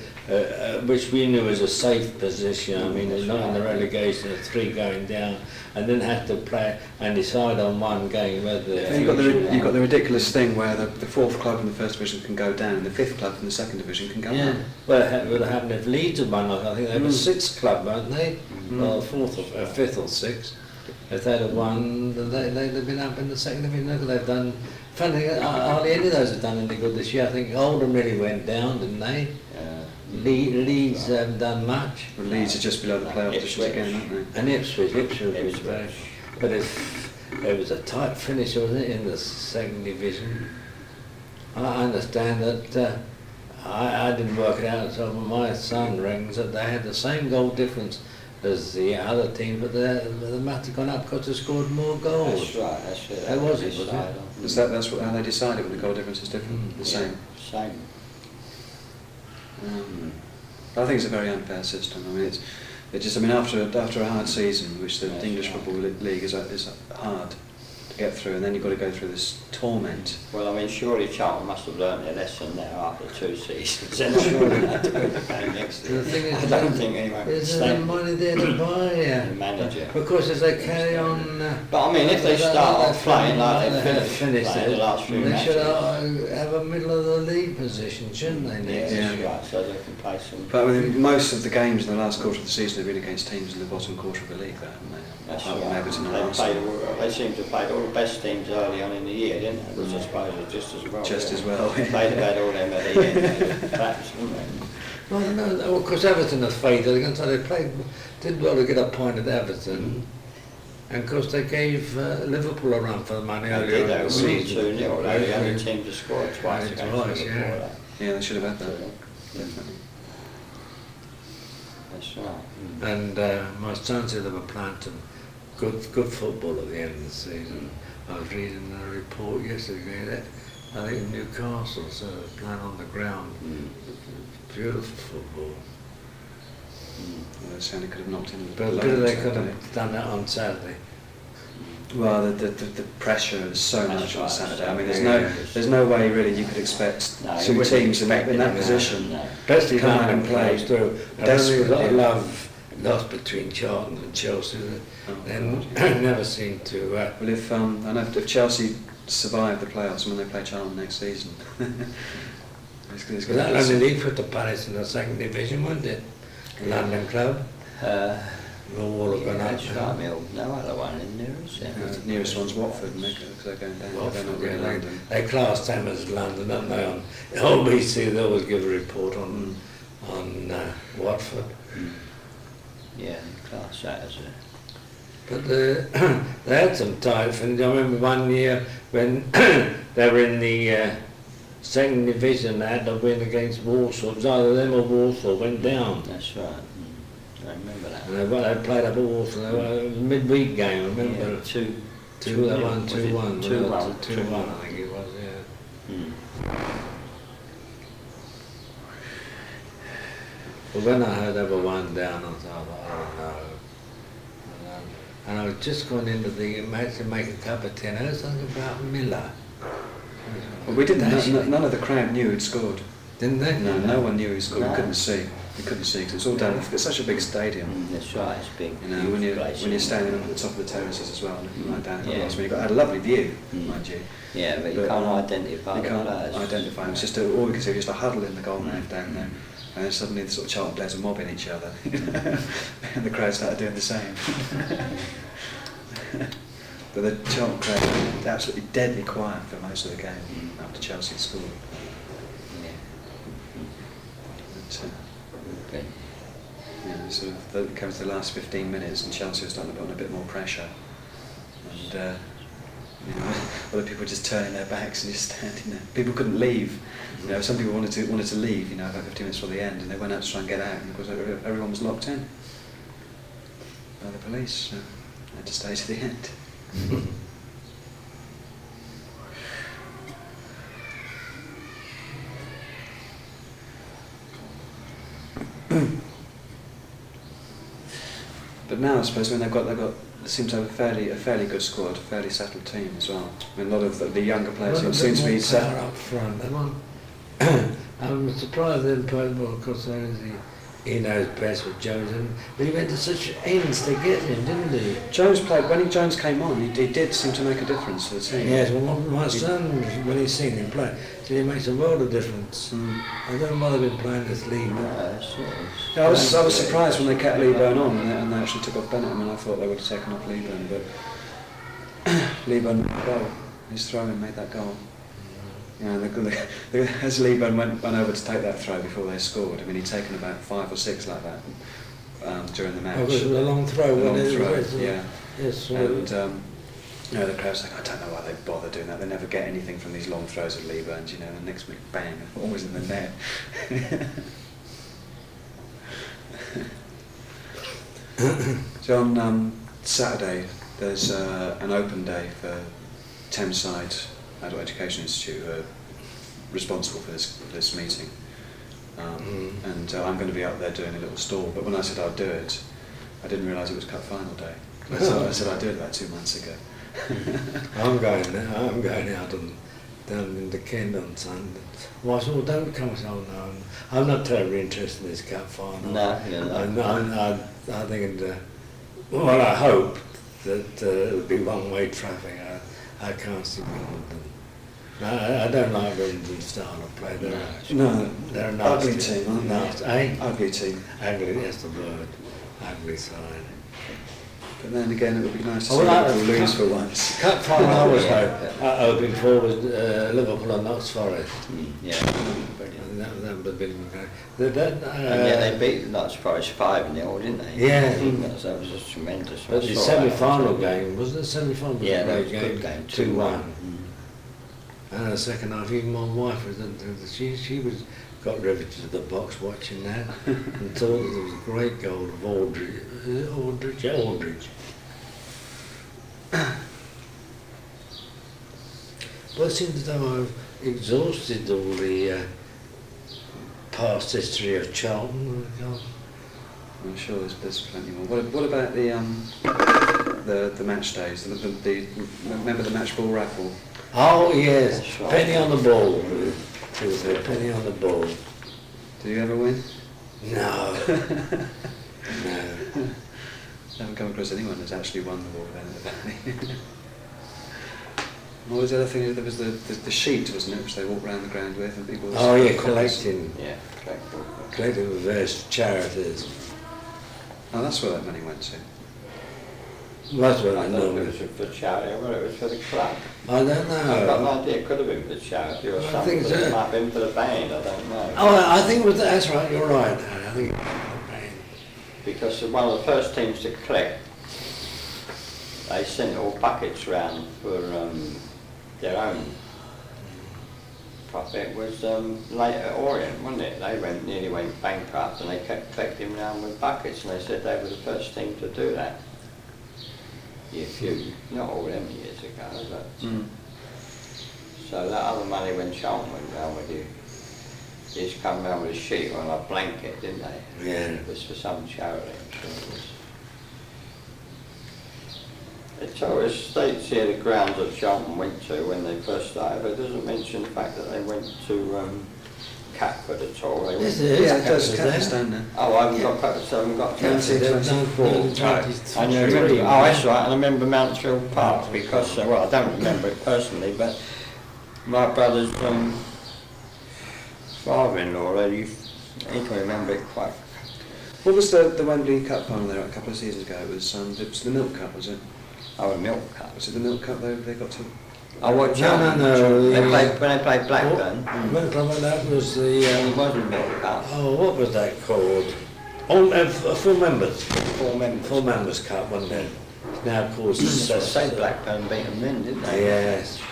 which we knew was a safe position. I mean, it's not in the relegation of 3 going down, and then have to play and decide on one game whether. And you've got the ridiculous thing where the 4th club in the 1st division can go down, and the 5th club in the 2nd division can go Yeah, up. well, it would have happened if Leeds had won. I think they were 6th club, weren't they? Or 4th or 5th or 6th. If they'd have won, they'd have been up in the 2nd division. Look, they've done. Funny, hardly any of those have done any good this year. I think Oldham really went down, didn't they? Leeds haven't done much. Well, Leeds are just below the playoff positions again, aren't they? And Ipswich was very. But it was a tight finish, wasn't it, in the 2nd division? I understand that I didn't work it out, so my son rings that they had the same goal difference as the other team, but the matter gone up because they scored more goals. That's right, that's it. That was it, wasn't it? That's how they decided when the goal difference is different? The same? Same. I think it's a very unfair system. I mean, after a hard season, which the English Football League is hard to get through, and then you've got to go through this torment. Well, I mean, surely Charlton must have learned their lesson now after 2 seasons. And surely they have to win the game next year. The thing is, I don't think anyone can there's stay no money there to buy the manager. Because as they carry on. But I mean, if they start off playing like they finished playing the last few they matches. should have a middle of the league position, shouldn't they? Yeah, Next that's year? right, so they can play some. But I mean, most of the games in the last quarter of the season have been against teams in the bottom quarter of the league, though, haven't they? That's Apart from right. Everton and They Arsenal. they seem to have played all the best teams early on in the year, didn't they? Which I suppose was just as well. Just as well. They'd have had all them at the end, perhaps, wouldn't they? Well, no, because Everton have faded against they played, did well to get a point at Everton. And of course they gave Liverpool a run for the money They earlier did, in they the were season. 2-0, they were the only team to score twice against Twice, Liverpool. yeah. that. Yeah, they should have had that. Definitely. That's right. And my son said they were playing some good football at the end of the season. I was reading a report yesterday that I think Newcastle, so they're playing on the ground. Beautiful football. Well, they certainly could have knocked in. But they could have done that on Saturday. Well, the pressure is so That's much on right. Saturday. I mean, Yeah. there's no way really you could expect No, you 2 wouldn't teams in expect that it, position. no. Especially Come out London and play plays through. desperately. There's a lot of love lost between Charlton and Chelsea. They never seem to. Well, if I know if Chelsea survive the playoffs when they play Charlton next season, it's Because going that to London League put the Palace in the 2nd division, wasn't it? Yeah. London club. all have gone up. That's right, Mill. No other one in there, is there? The nearest one's Watford, and they're going down. Watford, they're not really yeah, London. they class them as London, don't they? On LBC, they always give a report on Watford. Mm. Yeah, class that as a... But they had some tight finish. I remember one year when they were in the second division, they had to win against Walsall. It was either them or Walsall went down. That's right. Mm. I remember that. And they played up at Walsall. They were a midweek game, I remember. Yeah, two, They won 2-1. 2-1. 2-1, I think it was, yeah. Mm. But when I heard they were 1 down, I thought, oh no. And I was just going into the match to make a cup of tea, and I heard something about Miller. Well, we didn't. None of the crowd knew who'd scored. Didn't they? No, no one knew who scored. No. We couldn't see. We couldn't see because it's all down. It's such a big stadium. Mm, that's right, it's big. You know, huge when you're place, when you're isn't it? standing up at the top of the terraces as well, looking right down at the Yeah. last. I mean, you had a lovely view, Mm. mind you. Yeah, but you But, can't identify You the can't players. identify them. It's just all we can see was just a huddle in the goal mouth down there, and then suddenly the sort of Charlton players are mobbing each other, and the crowd started doing the same. But the Charlton crowd was absolutely deadly quiet for most of the game after Chelsea had scored. Yeah. But, Okay. sort of it comes to the last 15 minutes, and Chelsea was starting to put on a bit more pressure, and other people were just turning their backs and just standing there. People couldn't leave. You know, some people wanted to leave. You know, about 15 minutes before the end, and they went out to try and get out, and of course everyone was locked in by the police. So they had to stay to the end. But now I suppose when they seem to have a fairly good squad, a fairly settled team as well. I mean, a lot of the younger players seem to be set up front. I'm surprised they didn't play well because he knows best with Jones, but he went to such ends to get him, didn't he? Jones played when Jones came on. He did seem to make a difference to the team. Yes, well, my son, when he's seen him play, said he makes a world of difference. I don't know why they've been playing this league. Yeah, I was surprised when they kept Leeburn on and they actually took off Bennett. I mean, I thought they would have taken off Leeburn, but Leeburn made the goal. His throw-in made that goal. You know, as Leeburn went over to take that throw before they scored, I mean, he'd taken about 5 or 6 like that during the match. Oh, it was a long throw, Yeah. Yes. And the crowd's like, I don't know why they bother doing that. They never get anything from these long throws of Leeburn's, you know, and next week, bang, always in the net. So on Saturday, there's an open day for Thameside Adult Education Institute, who are responsible for this meeting. And I'm going to be up there doing a little stall, but when I said I'd do it, I didn't realise it was cup final day. I said I'd do it about 2 months ago. I'm going now. I'm going out down in the Kent on Sunday. Well, I said, well, don't come. So no, I'm not terribly interested in this cup final. No, you're not. I think, well, I hope that it'll be one-way traffic. I can't see Wimbledon. I don't like Wimbledon style of play. They're a nasty Ugly team, aren't nasty, they? Ugly team. Ugly, that's the word. Ugly side. But then again, it would be nice to see Liverpool lose for once. Cup final I was hoping for was Liverpool and Notts Forest. Yeah, brilliant. That would have been great. And yeah, they beat Notts Forest 5-0, didn't they? Yeah. That was just tremendous. But the semi-final game, wasn't it? Semi-final was Yeah, a that great was a good game. 2-1. And the second half, even my wife she got riveted to the box watching that and thought that there was a great goal of Aldridge. Aldridge. Well, it seems as though I've exhausted all the past history of Charlton. I'm sure there's plenty more. What about the match days? Remember the match ball raffle? Oh yes, Right. penny on the ball. It was a penny on the ball. Did you ever win? No. No. I haven't come across anyone that's actually won the ball then. What was the other thing? There was the sheet, wasn't it, which they walked around the ground with, and people. Oh yeah, collecting. Yeah, correct. Collecting with various charities. Oh, that's where that money went to. That's what I I don't know know. if it was for charity or whether it was for the club. I don't I've got know. no idea. It could have been for the charity or I something. think so. It might have been for the band. I don't know. Oh, I think it was, that's right, you're right. I think it was the band. Because one of the first teams to collect, they sent all buckets round for their own profit. Was later Orient, wasn't it? They nearly went bankrupt and they kept collecting round with buckets, and they said they were the first team to do that. A few, not all them years ago, but so that other money when Charlton went round with you, they used to come round with a sheet on a blanket, didn't they? Yeah. It was for some charity, I'm sure it was. It always states here the grounds that Charlton went to when they first started, but it doesn't mention the fact that they went to Catford at all. They went Yes, it is. Yeah, it does. Catford's Catford's there. down there. Oh, I haven't got Catford, so I haven't got Catford, Catford. I remember, oh, that's right, and I remember Mountsfield Park because, well, I don't remember it personally, but my brother's father-in-law, he can remember it quite. What was the Wembley Cup final there a couple of seasons ago? It was the Milk Cup, was it? Oh, a milk cup. Was it the Milk Cup they got to? Oh, what? No. They played, when they played Blackburn. When that was It the, wasn't milk cup. oh, what was that called? Full members. Full Members Cup, wasn't it? It's now called Say Blackburn beat them then, didn't they? Yes.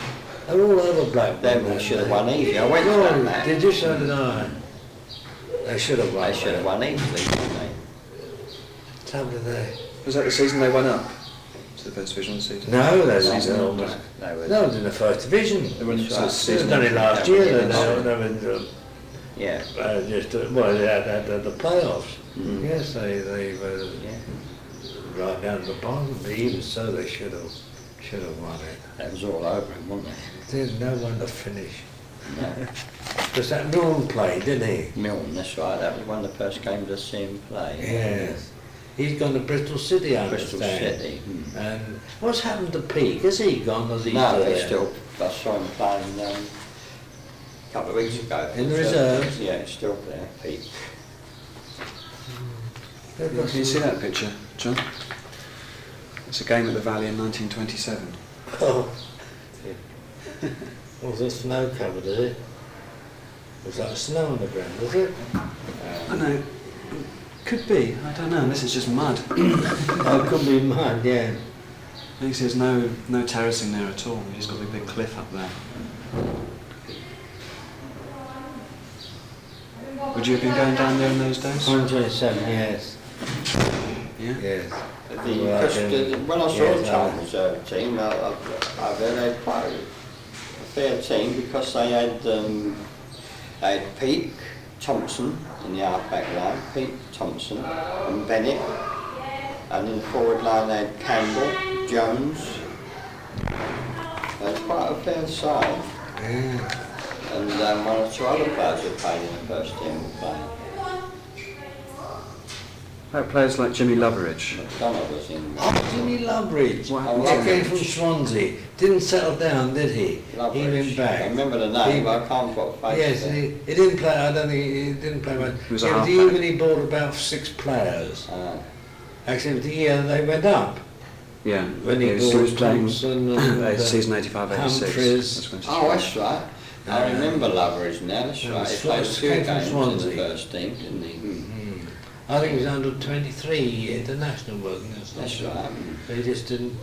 They're all over Blackburn. Then we should have won easy. I went to that match. Did you? So did I. They should have won. They should have won easily, didn't they? So did they. Was that the season they went up to the first division season? No, they Season were almost. They were, No, in the first division. They went That's to right. the season. It was only last Yeah, year we that didn't they were yeah. well, they had the playoffs. Mm. Yes, they were Yeah. right down to the bottom. But even so, they should have won it. That was all over him, wasn't it? There's no one to finish. No. Because that Milne played, didn't he? Milton, that's right. That was one of the first games to see him play. Yes. He's gone to Bristol City, I Bristol understand. City. Hmm. And what's happened to Peake? Has he gone? Or is he No, they there? still. I saw him playing a couple of weeks ago. In the reserves? Yeah, it's still there, Pete. They've got Can you see some- that picture, John? It's a game at the Valley in 1927. Oh. Was it snow covered, is it? Was that snow on the ground, was it? I know. Could be. I don't know. This is just mud. Oh, it could be mud, yeah. I think there's no terracing there at all. You've just got a big cliff up there. Would you have been going down there in those days? 127, yes. Yeah. Yes. When I saw Yes, the Charlton reserve team, they had quite a fair team because they had Pete Thompson in the half-back line, Pete Thompson and Bennett, and in the forward line they had Campbell, Jones. They had quite a fair side, Yeah. and one or two other players who played in the first team were playing. Like players like Jimmy Loveridge. McDonald was in. Oh, Jimmy Loveridge. What happened He to came him? from Swansea. Didn't settle down, did he? He Loveridge. went back. I remember the name, He- but I can't put a face Yes, to it. he didn't play. I don't think he didn't play much. He was a It was the half-back. year when he bought about 6 players. Ah. Actually, it was the year they went up. Yeah. When he was bought playing Thompson and season 85-86. Humphreys. That's when he Oh, that's right. I remember Loveridge now, that's Yeah, right. He Swan- played a few came from games in the Swansea. first team, didn't he? I think he was under 23 international, wasn't he? or That's something? right. But he just didn't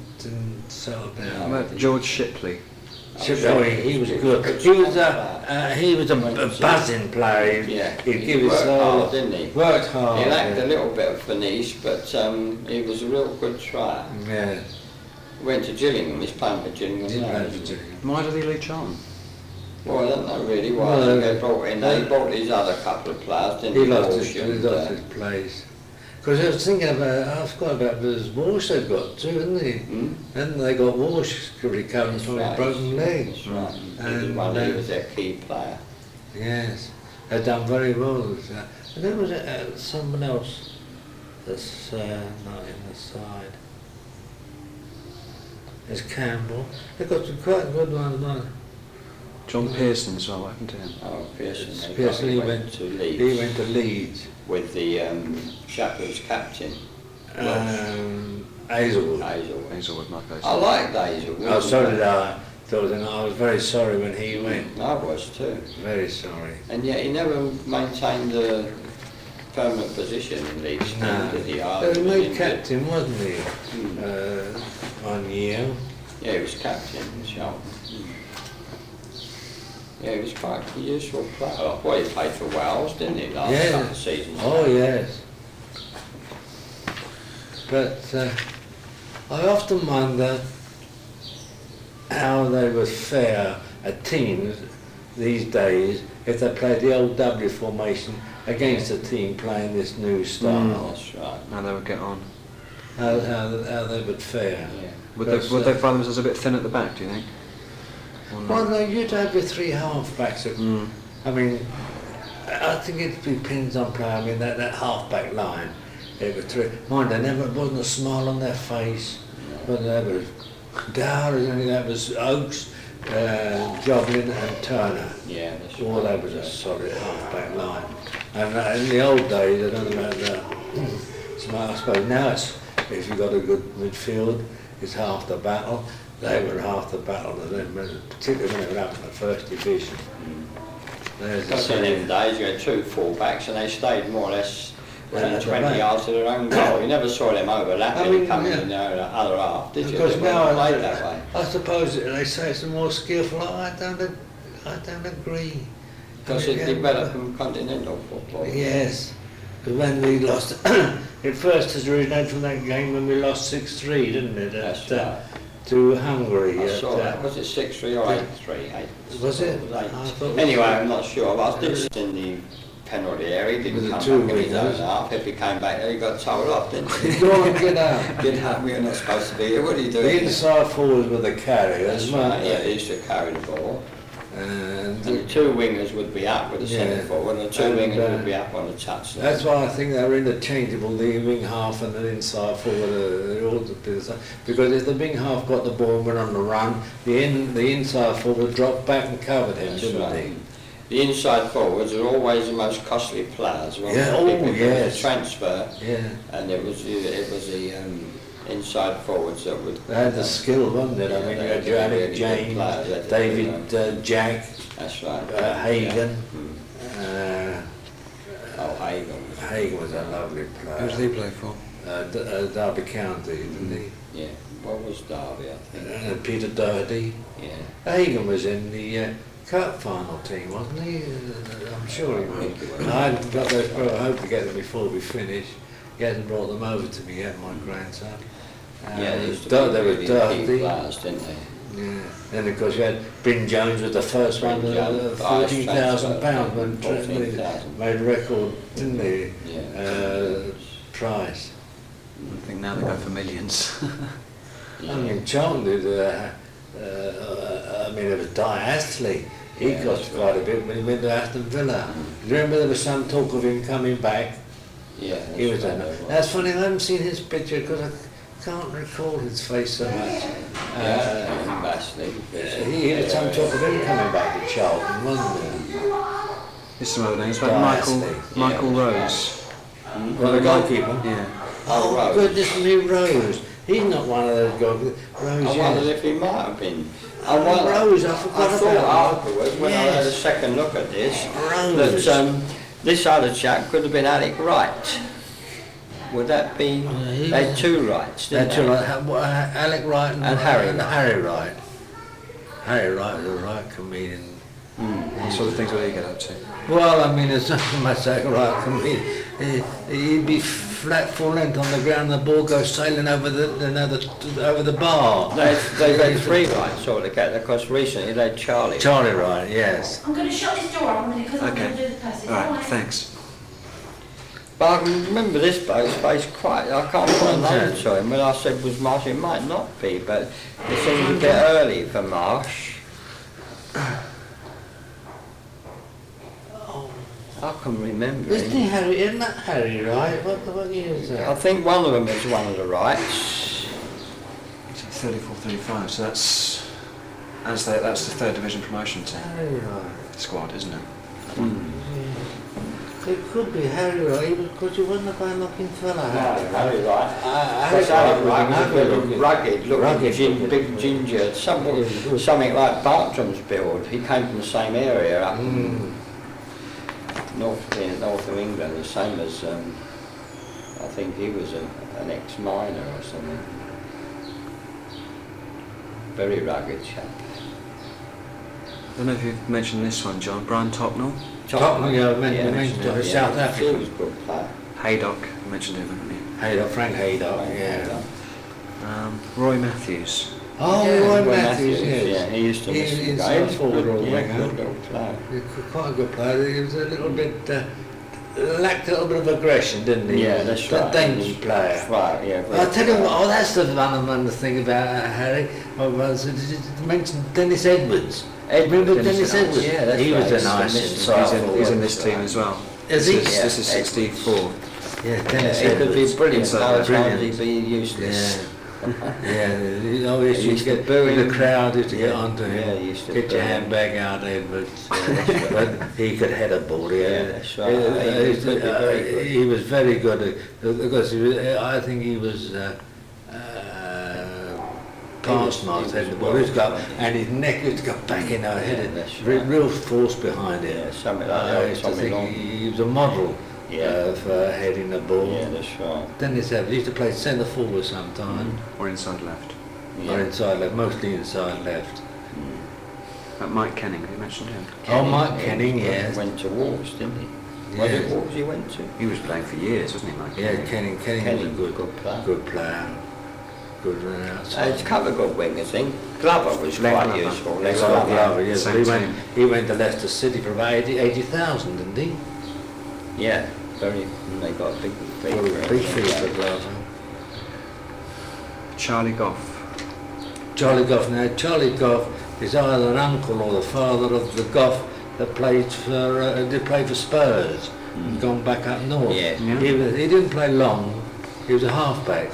settle How down. about George Shipley? He was good. He was a buzzing player. Yeah, He'd he give his worked all. hard, didn't he? Worked hard. He lacked yeah. a little bit of finesse, but he was a real good try. Yeah. Went to Gillingham, he's playing for Gillingham Did now. play isn't for he? Gillingham. Why did he leave Charlton? Well, I don't know really why. Well, I think they brought in, they brought these other couple of players, didn't He he? lost Walsh his and, place. Because I was thinking about, I forgot about this Walsh they've got too, haven't they? Hmm? And they got Walsh recovering That's from right. his broken leg. That's right. He And, was he was their key player. Yes, they've done very well. And there was someone else that's not in the side. There's Campbell. They've got some quite good ones, man. John Pearson as well. What happened to him? Oh, Pearson. Pearson, he he went went to Leeds He went to Leeds. with the chap who was captain. Hazelwood. Hazelwood. my place. I liked Hazelwood. Oh, so did I. I was very sorry when he went. I was too. Very sorry. And yet he never maintained a permanent position in Leeds. No. Did he? He was made captain, wasn't he? 1 year. Yeah, he was captain, sure. Yeah, he was quite a useful player. Well, he played for Wales, didn't he, last couple of seasons? Oh, yes. But I often wonder how they would fare at teams these days if they played the old W formation against a team playing this new style. That's right. How they would get on. How they would fare. Yeah. Would they find themselves a bit thin at the back, do you think? Or not? Well, no, you'd have your 3 half-backs. I mean, I think it depends on play. I mean, that half-back line, it was 3. Mind, there never wasn't a smile on their face. But there was Dowers, and that was Oakes, Joblin and Turner. Yeah, that's right. All that was a solid half-back line. And in the old days, I don't know about that. I suppose now it's, if you've got a good midfield, it's half the battle. They were half the battle, particularly when they were up in the first division. There's Because in them days you had 2 full-backs and they stayed more or less within 20 yards of their own goal. You never saw them overlapping coming in the other half, did you? Because They now weren't played that way. I suppose they say it's more skillful. I don't agree. Because it developed from continental football. Yes, because when we lost, it first has originated from that game when we lost 6-3, didn't it? That's right. To Hungary. I saw that. Was it 6-3 or 8-3? Was it? Eight. I thought- Anyway, I'm not sure. But I did sit in the penalty area. He didn't With the come 2 back in his own wingers. half. If he came back there, he got told off, didn't he? Go on, get out. Get up. We're not supposed to be here. What are you The doing? inside forwards were the That's carriers, weren't right. Yeah, they they? used to carry the ball. And And the 2 wingers would be up with the Yeah. centre forward, and the 2 And, wingers would be up on the touchline. that's why I think they're interchangeable, the wing half and the inside forward. They ought to be the same. Because if the wing half got the ball and went on the run, the inside forward dropped back and covered him, That's didn't right. he? The inside forwards are always the most costly players. Weren't Yeah, they? oh, Because it was yes. a transfer, Yeah. and it was the inside forwards that would. They had the skill, wasn't it? I Yeah, mean, they you had had your really Alec good James, players, they did, David Jack, That's right. Hagan. Yeah. Oh, Hagan. Hagan was a lovely Who player. did he play for? Derby County, didn't Yeah. What was Derby? I he? think. And Peter Doherty. Yeah. Hagan was in the cup final team, wasn't he? I'm sure he was. I hadn't got those, but I hope to get them before we finish. He hasn't brought them over to me yet, my grandson. Yeah, they used to There be was really key Doherty. players, didn't they? Yeah. Then of course you had Bryn Jones was the first one, Bryn Jones, £14,000 when 14,000. made a record, didn't he? Yeah. Price. I think now they go for millions. Yeah. I mean, Charlton did. I mean, it was Di Astley. He Yeah, cost that's quite a bit when he went to Aston Villa. Do you remember there was some talk of him coming back? Yeah. He was right, there. That's funny. I haven't seen his picture because I can't recall his face so much. Vastly. He had some talk of him coming back to Charlton, wasn't there? There's some other names, like Di Michael Astley. Rose. Well, the goalkeeper. Yeah. Oh, Rose. goodness me, Rose. He's not one of those goalkeepers. Rose, I yes. wondered if he might have been. Rose, I forgot I thought about afterwards, when I had a Yes. second look at this, Rose. that this other chap could have been Alec Wright. Would that be? he They had was- 2 Wrights, didn't That's they? right. Alec Wright and Harry Wright. Harry Wright. Harry Wright was a right comedian. What sort of things would he get up to? Well, I mean, it's not so much like a right comedian. He'd be flat full length on the ground, and the ball goes sailing over the bar. They've had 3 Wrights altogether, because recently they had Charlie. Charlie Wright, yes. I'm going to shut this door up a minute because I'm Okay. going to do the passage. Alright, thanks. But I can remember this bloke's face quite, I can't put a name to him, when I said was Marsh, it might not be, but it seems a bit early for Marsh. I can remember Isn't he him. Harry? Isn't that Harry Wright? What year is I that? think one of them is one of the Wrights. 34, 35, so that's the 3rd division promotion team Harry Wright. squad, isn't it? It could be Harry Wright, because you wasn't a bad looking fella, Harry Wright. Harry Wright. Harry Harry Wright Wright was rugged, Rugged looking. big ginger, something like Bartram's build. He came from the same area up in north of England, the same as, I think he was an ex-miner or something. Very rugged chap. I don't know if you've mentioned this one, John. Brian Topnell. Tottenham, yeah, mentioned yeah, South He Africa. was a good player. Haydock, you mentioned him, haven't you? Haydock, Frank Haydock, yeah. Roy Matthews. Oh, Yeah, Roy Roy Matthews, yes. Yeah, he used to miss the inside games. forward or Yeah, winger. good little player. Quite a good player. He was a little bit, lacked a little bit of aggression, didn't he? Yeah, that's right. A dangerous player. Right, yeah. I'll tell you what, that's the fundamental thing about Harry. Did you mention Dennis Edwards? Remember Dennis Edwards? Yeah, that's he was right. a nice He's inside He's in forward. this team as well. Is he? This is 64. Yeah, Yeah, Dennis he could Edwards. be brilliant. Inside Now brilliant. he'd be useless. Yeah. Yeah, he always He used to used to get boo the him. crowd used to get Yeah, onto him. yeah, he used to Get boo your him. handbag out, Edwards. But he could head a ball. Yeah, Yeah, that's right. He could be very good. He was very good because I think he was pass marks heading the ball. He's got and his neck used to go back in our head. that's right. Real force behind it. Yeah, something like I that. used to Tommy think Long. he was a model Yeah. for heading the ball. Yeah, that's right. Dennis Evans used to play centre forward sometime, Or inside left. or inside left, mostly inside left. Mike Kenning, you mentioned him. Oh, Mike Kenning, yes. Went to Wolves, didn't he? Was it Yes. Wolves he went to? He was playing for years, wasn't he, Mike? Yeah, Kenning? Kenning was a Kenning, good player. good player. Good run outside. It's a couple of good wingers, I think. Glover was Len quite Glover. useful. Len Len Glover, Glover. Glover, yes, Same team. he went to Leicester City for about 80,000, didn't he? Yeah, very. They got a big fee. for him. Big fee for Glover. Charlie Goff. Charlie Goff. Now, Charlie Goff is either an uncle or the father of the Goff that played for Spurs and gone back up north. Yeah. Yeah. He didn't play long. He was a halfback.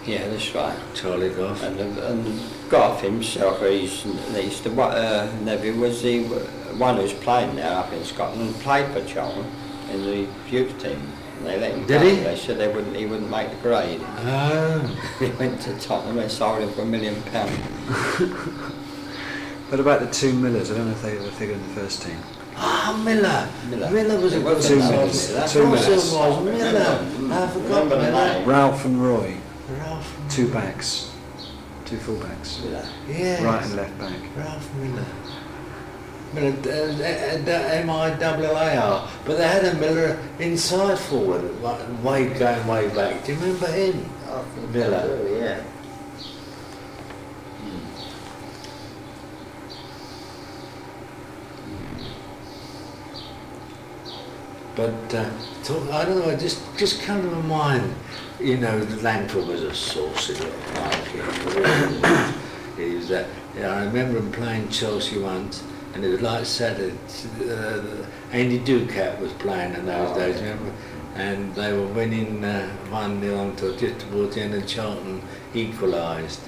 Yeah, that's right. Charlie Goff. And Goff himself, he's the nephew was the one who's playing now up in Scotland, played for Charlton in the youth team. And they let him Did go. he? They said he wouldn't make the grade. Oh. He went to Tottenham and sold him for £1 million. What about the two Millers? I don't know if they were figured in the first team. Ah, Miller. Miller. Miller was a It good wasn't side. Millers. Of Two course Millers. it was Miller. I forgot Remember the Miller. name? Ralph and Roy, Ralph. two backs, two full-backs, Yes. right and left back. Ralph Miller. Miller, M-I-L-L-A-R. But they had a Miller inside forward, going way back. Do you remember him? Miller. Yeah. But I don't know, it just come to my mind, Langford was a saucy little bloke. He was I remember him playing Chelsea once, and it was like Saturday. Andy Ducat was playing in those days, remember? And they were winning 1-0 until just towards the end, and Charlton equalised.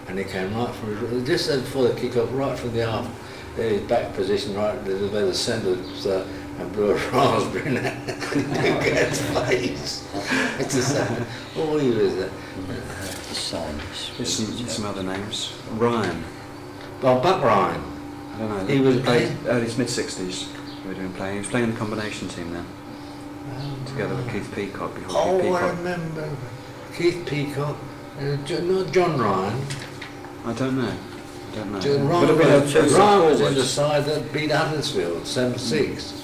And he came right from just before the kick-off, right from the half, his back position, right where the centre was, and blew a raspberry in Ducat's face. It's the same. Oh, he was There's some other names. Ryan. Well, Buck Ryan. I don't know. He was played early mid-60s. We were doing playing. He was playing in the combination team then, together with Keith Peacock before Keith Oh, Peacock. I remember. Keith Peacock. Not John Ryan. I don't know. John Would have been a two Ryan was in the forwards. side that beat Huddersfield, 7-6.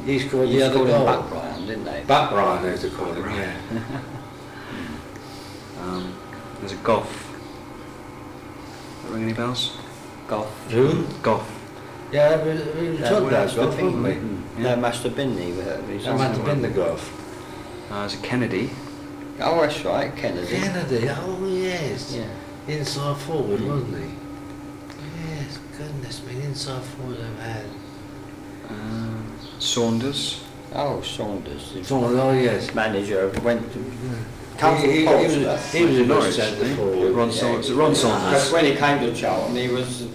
He scored He the other scored him goal. Buck Ryan, didn't they? Buck Ryan, as they call him, yeah. There's a Goff. Does that ring any bells? Goff. Who? Goff. Yeah, we were talking about Goff, weren't we? Yeah. That must have been the. That might have been the Goff. There's a Kennedy. Oh, that's right, Kennedy. Kennedy, oh yes. Yeah. Inside forward, wasn't he? Yes, goodness me, inside forward I've had. Saunders. Oh, Saunders. The Oh yes. manager went to. He, Come from he Portsmouth. was a good Norwich, centre wasn't he? forward. Ron Saunders. Ron Saunders. Because when he came to Charlton, he was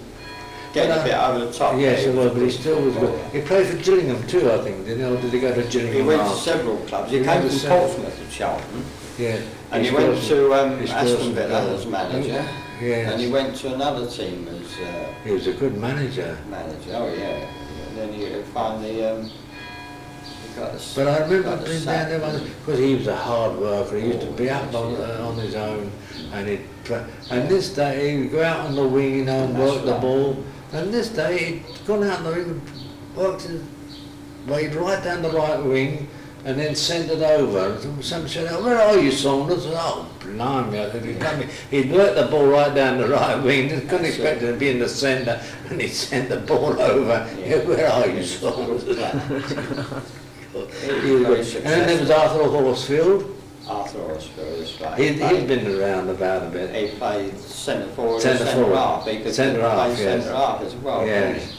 getting a bit over the top. Yes, there. it was, but he still was good. He played for Gillingham too, I think, didn't he? Or did he go to Gillingham? He went to after? several clubs. He He came went from to several- Portsmouth to Charlton. Yeah. And he He went scored to some- he scored Aston some Villa goals. as manager. Yes. And he went to another team as He was a good manager. manager. Oh yeah. And then he finally he got a, But I remember got a being sack. down there because he was a hard worker. He used to be up on his own, and and this day he'd go out on the wing, you know, and That's work the right. ball. And this day he'd gone out on the wing and worked his way right down the right wing, and then sent it over. And somebody said, "Oh, where are you, Saunders?" And, "Oh, blimey!" I said, he'd worked the ball right down the right wing. Couldn't That's expect it. it to be in the centre, and he'd sent the ball over. Yeah. "Where are you, He was a good Saunders?" player. He was good. And then there was Arthur Horsfield. Arthur Horsfield, that's right. He'd been around about a bit. He played centre forward and Centre centre forward. half. He could Centre half, play yes. centre half as well. Yes.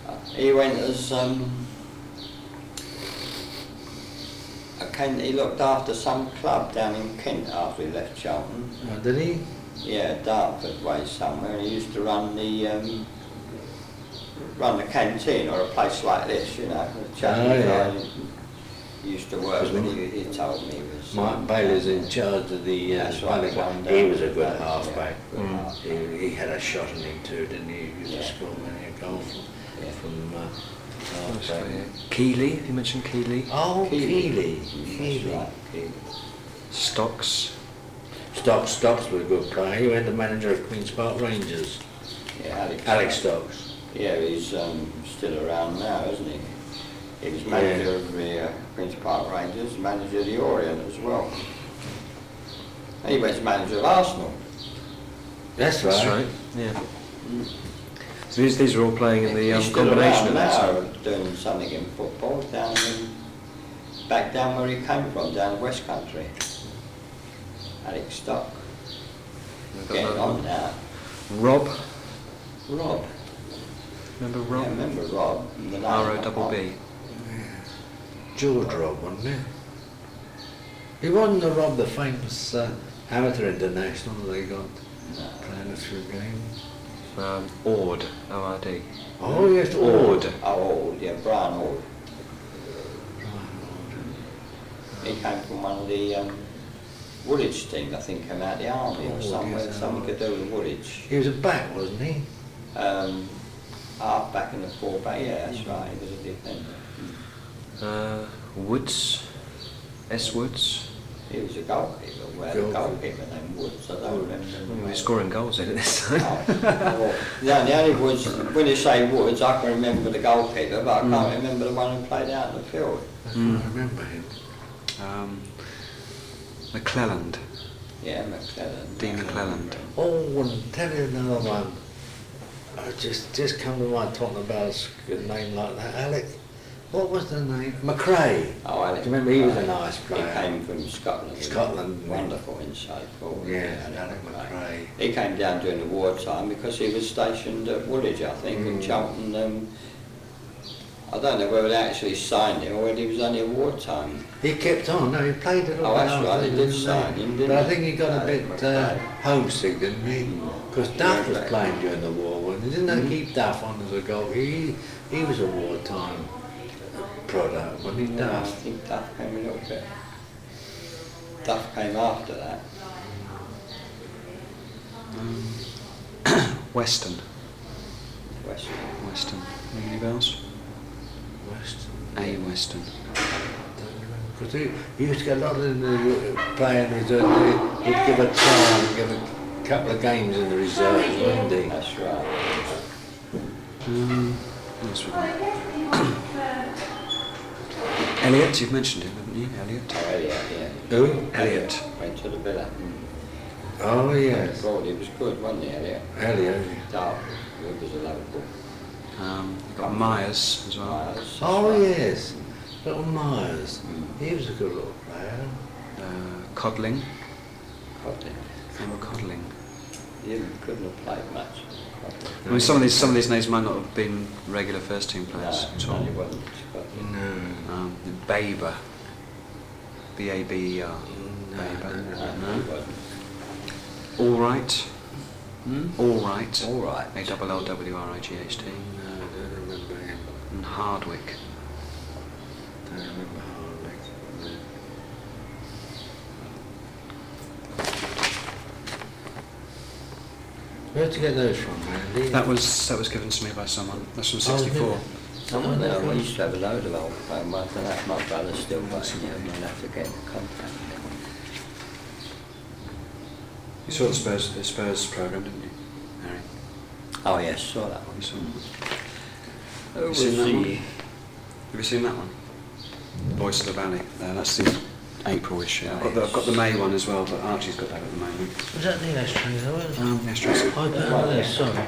Couldn't he? He went as he looked after some club down in Kent after he left Charlton. Did he? Yeah, Dartford way somewhere. And he used to run the canteen or a place like this, you know. The chap yeah. he used to work with. He told me he was. Mike Bailey's in charge of the That's right, Bailey. one He down was a the good back, halfback. yeah, good half. He had a shot in him too, didn't he? He used Yeah. to score many a goal Yeah. from halfback. Keeley, you mentioned Keeley. Oh, Keeley. That's Keeley. right, Keeley. Stocks. Stocks was a good player. He went to manager of Queen's Park Rangers. Yeah, Alex Stocks. Yeah, he's still around now, isn't he? He was manager of the Queen's Park Rangers, manager of the Orient as well. And he went to manager of Arsenal. That's right. That's right. Yeah. So these are all playing in the He's still combination of around that. now, doing something in football back down where he came from, down West Country. Alex Stock. We've got Getting another on one. now. Rob. Rob. Remember Yeah, I Rob? remember Rob. The name R-O-B-B. George Rob, wasn't it? He wasn't the Rob, the famous amateur international that they got playing a few games. Ord. O-R-D. Oh yes, Ord. Oh, Ord, yeah, Brian Ord. He came from one of the Woolwich teams, I think, came out of the army or Oh, somewhere, yes, something to do with Woolwich. He was a back, wasn't he? Half back in the four back, yeah, that's right, he was a defender. Woods. S. Woods. He was a goalkeeper, we had a goalkeeper named Woods, I don't remember. He's scoring goals in it this time. The only Woods, when you say Woods, I can remember the goalkeeper, but I can't remember the one who played out in the field. I can't remember him. McClelland. Yeah, McClelland. Dean McClelland. Oh, and tell you another one. Just come to mind talking about a name like that. Alex, what was the name? McRae. Oh, Alex. Do you remember he was a McRae. nice player? He came from Scotland. Scotland. Wonderful inside forward. Yeah, Alex McRae. He came down during the wartime because he was stationed at Woolwich, I think, in Charlton. I don't know whether they actually signed him or whether he was only a wartime. He kept on. No, he played it all. Oh, that's out, right, they did didn't sign him, didn't But I they? think he got a bit McRae. homesick, didn't he? Because Yeah, Duff was exactly. playing during the war. Wasn't he? Didn't they keep Duff on as a goal? He was a wartime product, wasn't he, I Duff? think Duff came a little bit. Duff came after that. Weston. Western. Ring any bells? West. A. Weston. Because he used to get a lot of the playing reserve. He'd give a try and give a couple of games in the reserves, wouldn't he? That's right. What else we got? Elliot, you've mentioned him, haven't you? Elliot. Oh, Elliot, yeah. Who? Elliot. Went to the Villa. Oh, yes. Broad, he was good, wasn't he, Elliot? Elliot. Dark. He was a local. You've got Myers as well. Myers, that's Oh, right. yes. Little Myers. He was a good little player. Codling. Codling. Emma Codling. He couldn't have played much. I mean, some of these names might not have been regular first team players at all. he wasn't Scotland. No. Baber. B-A-B-E-R. No, Baber. No, he No. wasn't. All right. All Right. All right. ALLWRIGHT. No, I don't remember him. And Hardwick. Don't remember Hardwick. No. Where'd you get those from, Randy? That was given to me by someone. That's from '64. Someone there, we used to have a load of old phone ones, and that's my brother still buying them, and I'll have to get in contact with him. You saw the Spurs programme, didn't you, Harry? Oh yes, saw that one. You saw it. Who was seen that one? the... Have you seen that one? Voice of the Valley. That's the April issue. Oh, I've got the May one as well, but Archie's got that at the moment. Was that the ashtray though? Yes, Tracy. I don't know, sorry.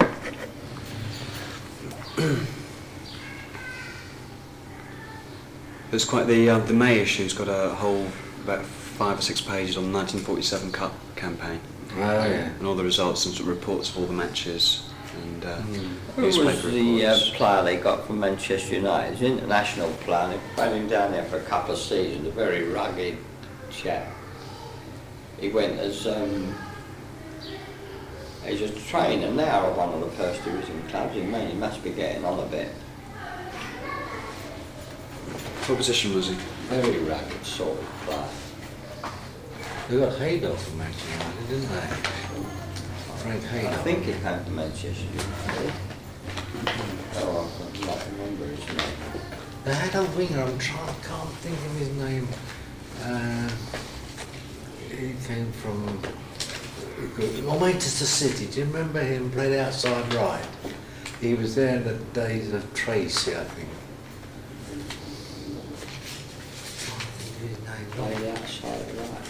It's quite the May issue's got a whole about 5 or 6 pages on the 1947 Cup campaign. Oh yeah. And all the results and sort of reports of all the matches and Who was newspaper the reports. player they got from Manchester United? He's an international player, they played him down there for a couple of seasons, a very rugged chap. He went as a trainer now of one of the first division clubs. He must be getting on a bit. What position was he? Very rugged sort of player. They got Haydock from Manchester United, didn't they? Frank I Haydock. think he came to Manchester United. Oh, I can't remember his name. They had a winger, can't think of his name. He came from Manchester City. Do you remember him? Played outside right. He was there in the days of Tracy, I think. Can't think of his name. Played outside right.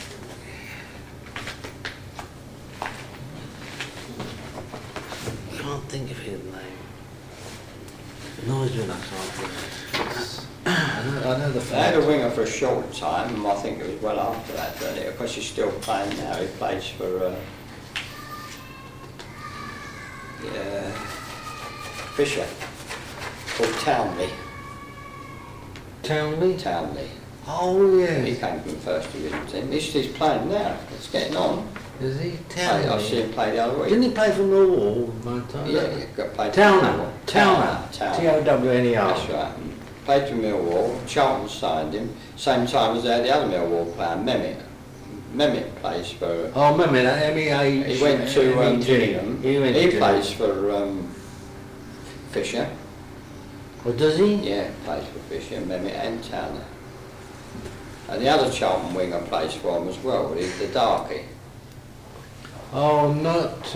Can't think of his name. Annoys me when I can't think of it. I know the They had a fact. winger for a short time, and I think it was well after that, but of course he's still playing now. He plays for Fisher, called Townley. Townley? Oh He yes. came from the first division team. He's playing now. It's getting on. Is he I Townley? see him play the other week. Didn't he play for Millwall one time? Yeah, he got played for Towner. Millwall. Towner. Towner. That's right. Played for Millwall. Charlton signed him. Same time as they had the other Millwall player, Mehmet. Mehmet plays for. Oh, remember that MEA. He went to Gillingham. He went to He Gillingham. plays for Fisher. Oh, does he? Yeah, plays for Fisher, Mehmet and Towner. And the other Charlton winger plays for him as well. He's the darkie. Oh, not.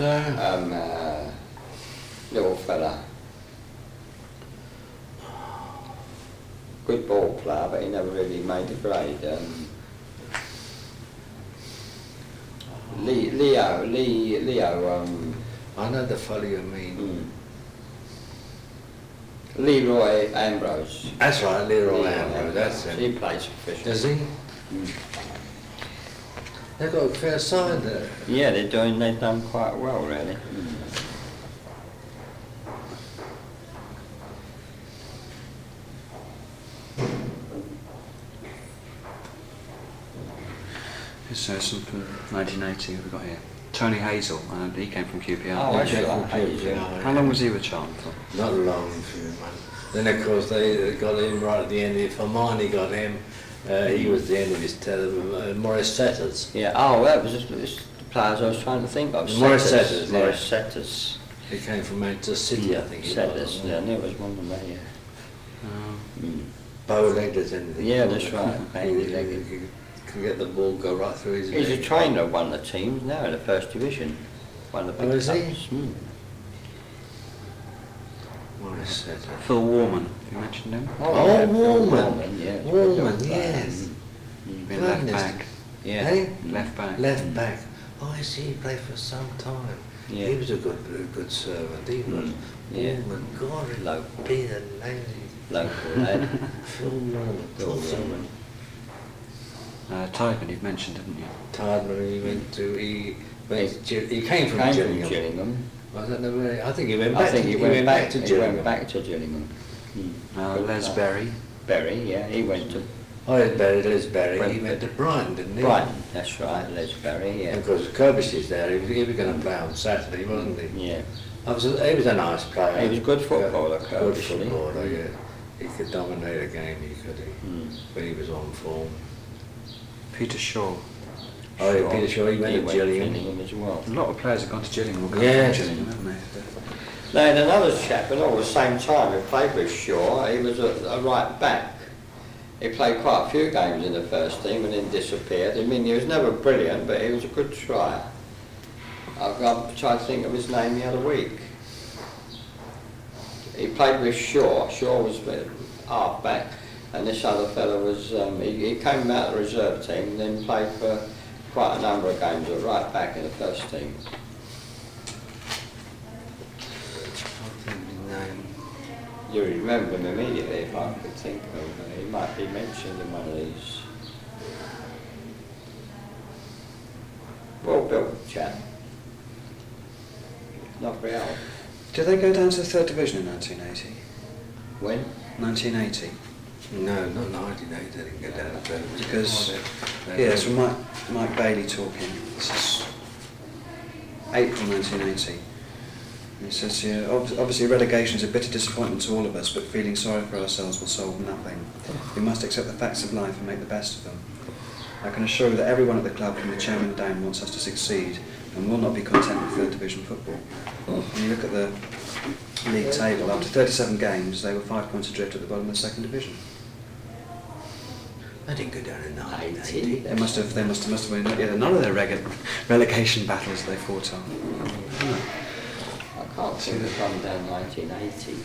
Little fella. Good ball player, but he never really made the grade. Leo. I know the fellow you mean. Leroy Ambrose. That's right, Leroy Ambrose. That's He him. plays for Fisher. Does he? They've got a fair side there. Yeah, they've done quite well, really. Here's some from 1980 we've got here. Tony Hazel, he came from QPR. Oh, that's Yeah, right. Hazel. How long was he with Charlton for? Not long, few months. Then of course they got him right at the end. If Hermione got him, he was the end of his tether. Morris Setters. Yeah, oh, that was just the players I was trying to think of. Morris Setters, yeah. Morris Setters. He came from Manchester City, I think. He Setters, was. yeah, I knew it was one of them, yeah. Bow-legged as anything. Yeah, that's right. He can get the ball go right through his He's a leg. trainer of one of the teams now in the first division. One of the Oh, big is he? clubs. Morris Setters. Phil Warman, you mentioned him? Oh, yeah, Warman. yeah. Warman, yes. Been left Goodness. back. Yeah. Hey? Left back. Left back. Oh, I see. He played for some time. Yeah. He was a good servant. He was. Yeah. Warman, God, Local. be the lazy. Local lad. Phil Warman. Phil Warman. Tyburn you've mentioned, didn't you? Tardman, he came from Gillingham. Gillingham. I don't know where. I think he went I back. think he went back to He Gillingham. went back to Gillingham. Les Berry. Berry, yeah, he went to I had buried Lisbury. He Brentford. went to Brighton, didn't he? Brighton, that's right, Lisbury, yeah. Because Kirby's is there. He was going to play on Saturday, wasn't he? Yeah. He was a nice player. He was a good footballer, Good Kirby. footballer, yeah. He could dominate a game, Mm. when he was on form. Peter Shaw. Oh, yeah, Peter Shaw, he went to to Gillingham. Gillingham as well. A lot of players have gone to Gillingham. Or come Yes. from Gillingham, haven't they? They had another chap, and all the same time, who played with Shaw. He was a right back. He played quite a few games in the first team and then disappeared. I mean, he was never brilliant, but he was a good try. I'm trying to think of his name the other week. He played with Shaw. Shaw was half back, and this other fellow was. He came out of the reserve team and then played for quite a number of games at right back in the first team. You remember him immediately if I could think of him. He might be mentioned in one of these. Well built chap. Not real. Did they go down to the third division in 1980? When? 1980. No, not 1980, they didn't get down to third. Because, yeah, it's from Mike Bailey talking. This is April 1980. And he says here, obviously relegation is a bitter disappointment to all of us, but feeling sorry for ourselves will solve nothing. We must accept the facts of life and make the best of them. I can assure you that everyone at the club, from the chairman down, wants us to succeed and will not be content with third division football. When you look at the league table, after 37 games, they were 5 points adrift at the bottom of the second division. They didn't go down in 1980. They must have been none of their relegation battles they fought on. I can't think of come down 1980.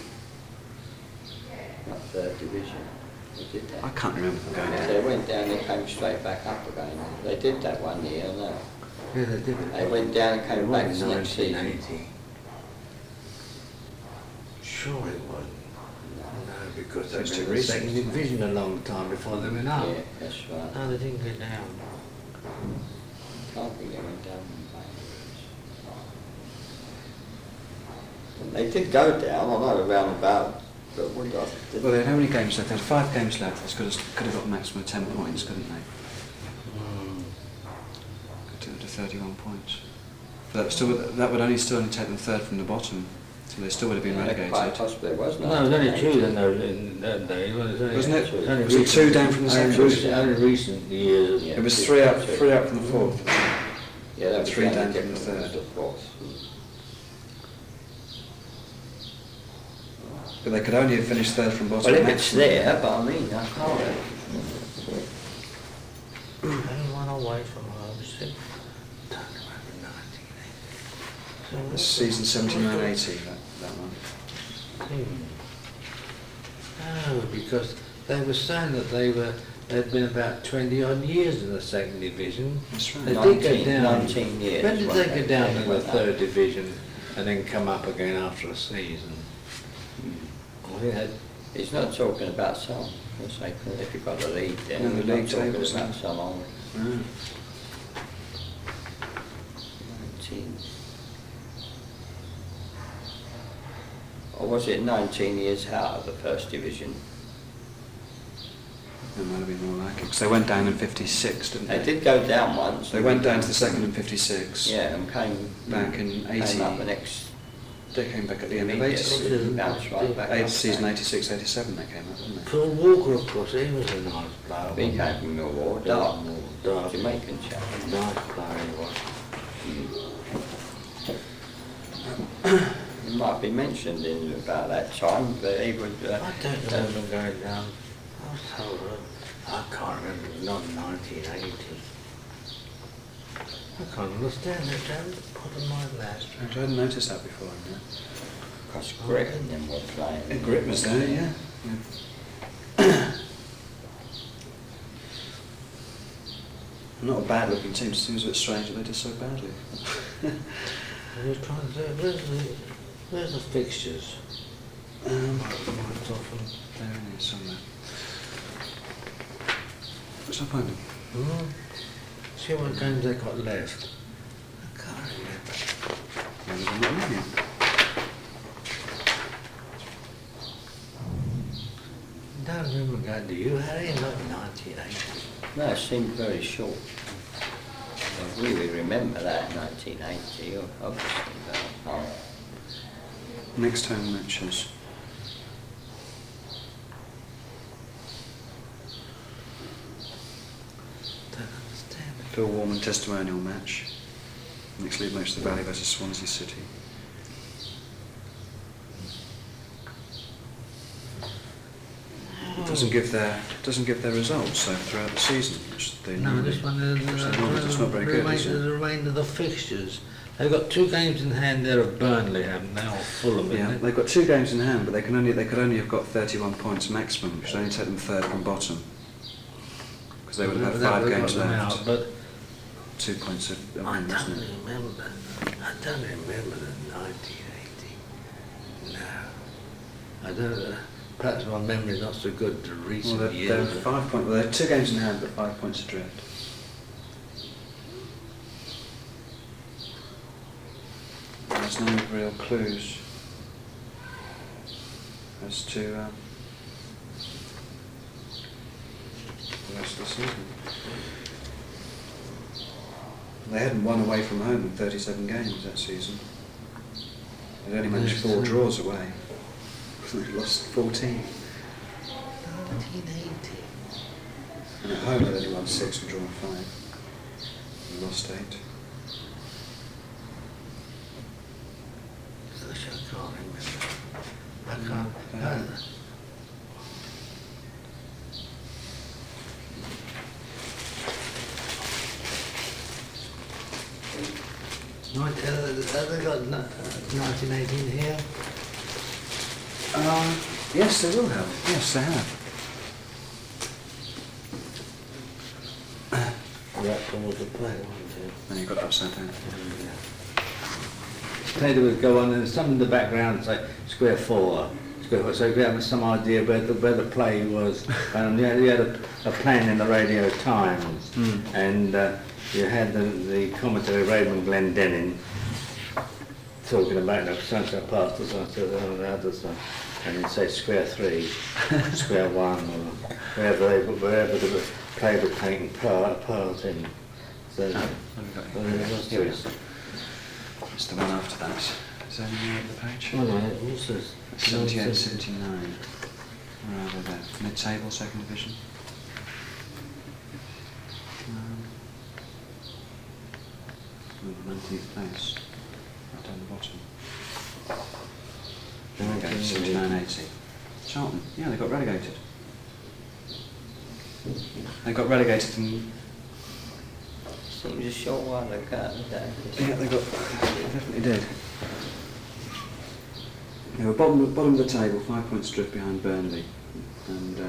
Not third division. They did that. I can't remember them going They down. went down and came straight back up again. They did that one year, no. Yeah, they did. They went down and It came back the wasn't next season. 1980. Sure it wasn't. No, because they It's were too in the recent. second division a long time before they went up. Yeah, that's right. No, they didn't go down. Can't think they went down. They did go down, I know around about, but we got. Well, they had how many games left? They had 5 games left. They could have got a maximum of 10 points, couldn't they? Could do it to 31 points. But that would only take them third from the bottom, so they still would have been relegated. Quite possibly, wasn't it? No, there was only two in that day, wasn't it? Wasn't it? Only Was it recent- 2 down from the second division? Only recent years. Yeah. It was 3 up from the fourth. Yeah, that was 3 down only from the different third. was fourth. But they could only have finished third from bottom. Well, if it's maximum. there, but I mean, I can't. Anyone away from home, see? This season 79-80, that one. No, because they were saying that they'd been about 20 odd years in the second division. That's right. They did go 19 down. 19 years, When did weren't they go they? down They to the went up. third division and then come up again after a season? I think that He's not talking about some. It's like if you've got the league there, No, the he's league not talking table's about not. some on Ah. 19. Or was it 19 years out of the first division? That might have been more like it, because they went down in 56, didn't they? They did go down once. They went down to the second in 56. Yeah, and came Back in 80. Came up the next. They came back at the end of immediately, 86. bounced right back up. Season 86-87 they came up, didn't they? Phil Walker, of course, he was a nice player. He came from Millwall, dark, Dark. Jamaican chap. Nice player he was. He might be mentioned in about that time, but he would. I don't remember going down. I was told I can't remember, it was not 1980. I can't understand it down the bottom of my last. I hadn't noticed that before. Yeah. Because Grit and them were playing. And Grit was there, yeah. Yeah. Not a bad looking team, it seems a bit strange that they did so badly. I was trying to say, where's the fixtures? Might often. There it is somewhere. What's that point? See what games they got left. I can't remember. Maybe they're not in yet. don't remember going to you, Harry, not 1980. No, it seemed very short. I really remember that 1980, obviously, but Next home matches. Don't understand. Phil Warman testimonial match. Next league match, the Valley versus Swansea City. It doesn't give their results so throughout the season, which they No, normally, this one is it's not very good, is the it? remainder of the fixtures. They've got 2 games in hand there of Burnley, haven't they? Or Fulham, Yeah, isn't it? they've got 2 games in hand, but they could only have got 31 points maximum, which would only take them third from bottom, because they would have had 5 games got them left. out, but 2 points of I win, don't isn't it? remember. I don't remember the 1980. No, I don't. Perhaps my memory's not so good to Well, recent they're years. 5 points. Well, they're 2 games in hand, but 5 points adrift. There's no real clues as to the rest of the season. They hadn't won away from home in 37 games that season. They'd only managed 4 draws away. They lost 14. 1980. And at home they'd only won 6 and drawn 5. And lost 8. Gosh, I can't remember. I can't. Have they got 1918 here? Yes, they will have. Yes, they have. That was the play, wasn't it? Then you got upside down. Taylor would go on and some in the background say square 4. So we have some idea where the play was. And you had a plan in the Radio Times, and you had the commentary Raymond Glendenning talking about so-and-so past or so-and-so on the other side, and he'd say square 3, square 1, or wherever the play was taking part in. So, Here it is. It's the one after that. Is there any over the page? Oh no, it also 78, 79. Where are they there? Mid-table, second division. Um, 19th place. Right down the bottom. There we go, 79, 80. Charlton, yeah, they got relegated. They got relegated and seems a short while ago, yeah, they definitely did. They were bottom of the table, 5 points drift behind Burnley, and gosh,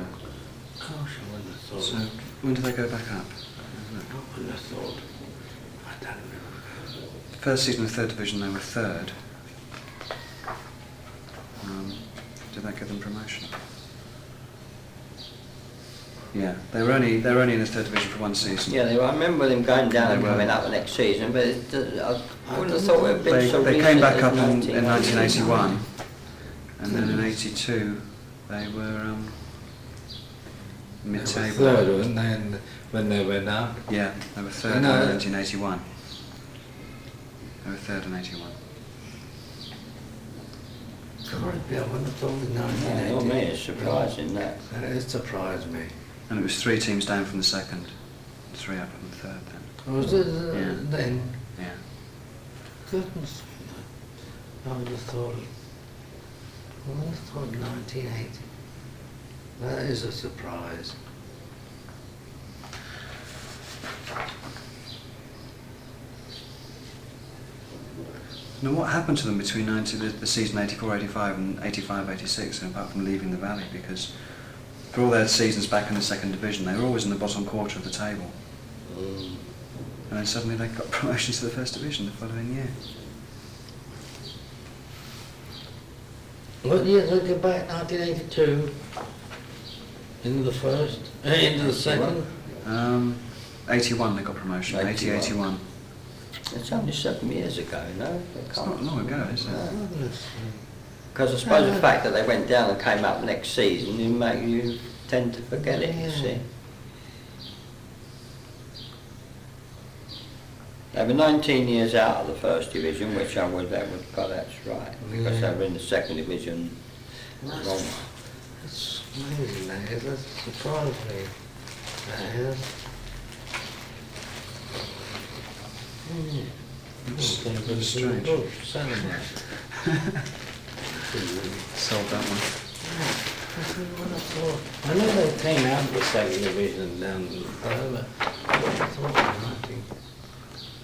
I wouldn't have thought. so when did they go back up? I wouldn't have thought. I don't remember. First season of third division, they were third. Did that give them promotion? Yeah, they were only in the third division for 1 season. Yeah, I remember them going down and They were. coming up the next season, but I wouldn't have thought it would have been so They recent came back as up in 1981. 1981, and then in 82 they were mid-table. Third, weren't they, when they went up? Yeah, they were third in No. 1981. They were third in 81. Sorry, Bill, I wouldn't have thought in Not 1980. me, it's surprising that. It surprised me. And it was 3 teams down from the second, 3 up from the third then. Was it Yeah. then? Yeah. Goodness. I would have thought. I would have thought 1980. That is a surprise. Now what happened to them between the season 84-85 and 85-86, apart from leaving the Valley? Because for all their seasons back in the second division, they were always in the bottom quarter of the table. And then suddenly they got promotion to the first division the following year. What year did they get back? 1982? Into the first? Into the second? 81 they got promotion, 80-81. It's only 7 years ago, no? It's not long ago, is it? Goodness. Because I suppose the fact that they went down and came up next season, you tend to forget it, you see. They were 19 years out of the first division, which I would go, that's right, because they were in the second division. Wrong. That's amazing, that is. That surprised me. That is. It's Okay, but it's strange. selling that. Sold that one. I know they came out of the second division down over.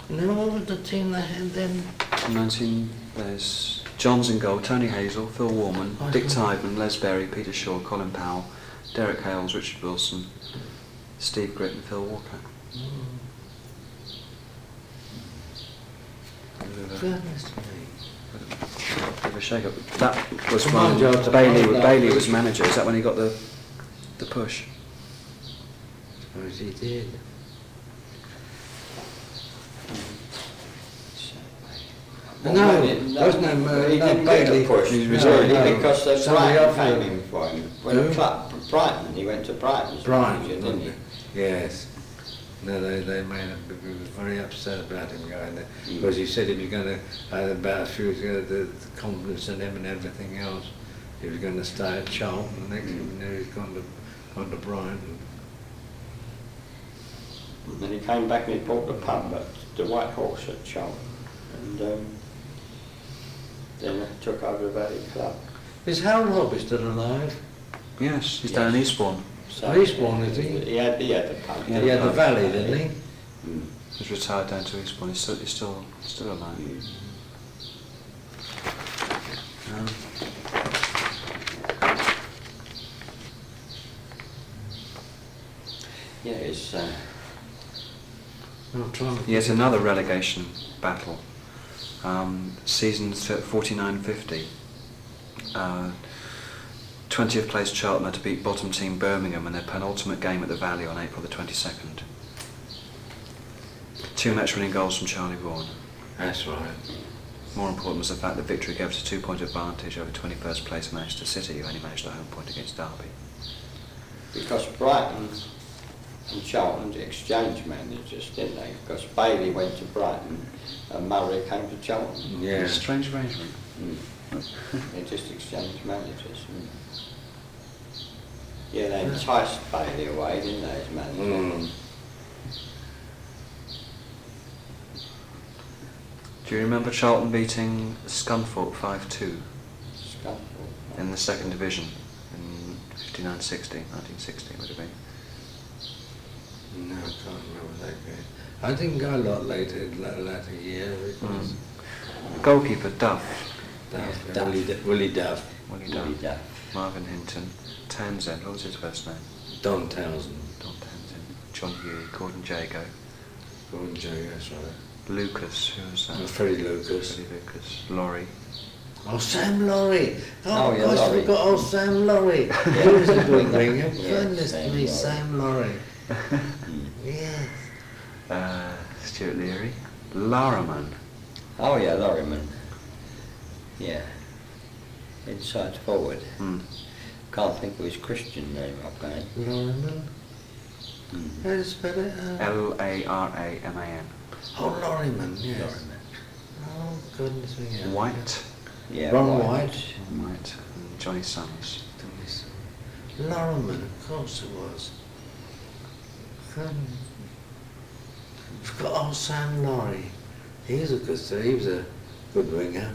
You know what was the team they had then? 19, there's Johns in goal, Tony Hazel, Phil Warman, Dick Tideman, Les Berry, Peter Shaw, Colin Powell, Derek Hales, Richard Wilson, Steve Gritt and Phil Walker. Goodness me. Bit of a shake-up. That was Come on, when George, Bailey was manager. Is that when he got the push? Or he did. Well, No, maybe- there was no, he no didn't Bailey. get a push, He was really, no. because Somebody Brighton offered came him. in for him. When Who? the club, Brighton, he went to Brighton's Brian, division, didn't he? yes. No, they made him, he was very upset about him going there. Mm. Because he said he was going to, about a few years ago, the confidence in him and everything else, he was going to stay at Charlton. The next thing you knew, he's gone to Brighton. And then he came back and he bought the pub at the White Horse at Charlton. And then took over the Valley Club. Is Harold Hobby still alive? Yes, he's down in Eastbourne. Oh, Eastbourne, is he? He had the pub. Yeah. He had the Valley, didn't he? Mm. He's retired down to Eastbourne. He's still alive. Um, Yeah, it's I'm trying to Yet another relegation battle. Season 49-50. 20th place Charlton had to beat bottom team Birmingham in their penultimate game at the Valley on April the 22nd. 2 match-winning goals from Charlie Vaughan. That's right. More important was the fact that victory gave us a 2-point advantage over 21st place Manchester City, who only managed a home point against Derby. because Brighton and Charlton exchanged managers, didn't they? Because Bailey went to Brighton and Murray came to Charlton. Yeah. It's a strange arrangement. They just exchanged managers. Yeah, they enticed Bailey away, didn't they, as manager? Mm. Do you remember Charlton beating Scunthorpe 5-2 Scunthorpe. in the second division in 1960 would have been? No, I can't remember that game. I didn't go a lot later year because Goalkeeper Duff, Duff. Willie Duff, Willie Willie Duff, Duff. Marvin Hinton, Townsend, what was his first name? Don Townsend, Don Townsend, John Huey, Gordon Jago, Gordon Joe, that's right. Lucas, who was that? Freddie Lucas. Freddie Lucas, Laurie. Oh, Sam Laurie. Oh, Oh, yeah, gosh, I Laurie. forgot old Sam Laurie. He was a good winger. Yeah, Goodness Sam me, Laurie. Sam Laurie. Yes. Stuart Leary, Laraman. Oh yeah, Lorryman. Yeah. Inside forward. Can't think of his Christian name offhand. Lorryman. How do you spell it? Laraman. Oh, Lorryman, yes. Lorryman. Oh, goodness me. yeah. White. Yeah, Ron White. White. White. And Johnny Summers. Lorryman, of course it was. Forgot old Sam Laurie. He was a good winger.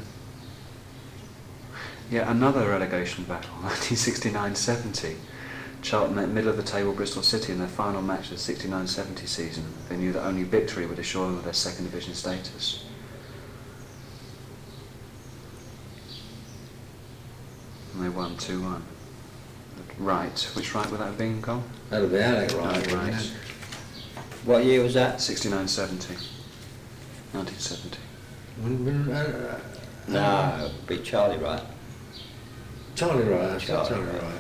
Yeah, another relegation battle, 1969-70. Charlton met middle of the table Bristol City in their final match of the 69-70 season. They knew that only victory would assure them of their second division status. And they won 2-1. Right, which right would that have been, Cole? That'll be Alec Right, right, right. right. What year was that? 69-70. 1970. No, it'd be Charlie Wright. Charlie Wright, I said Charlie Charlie Wright. Wright.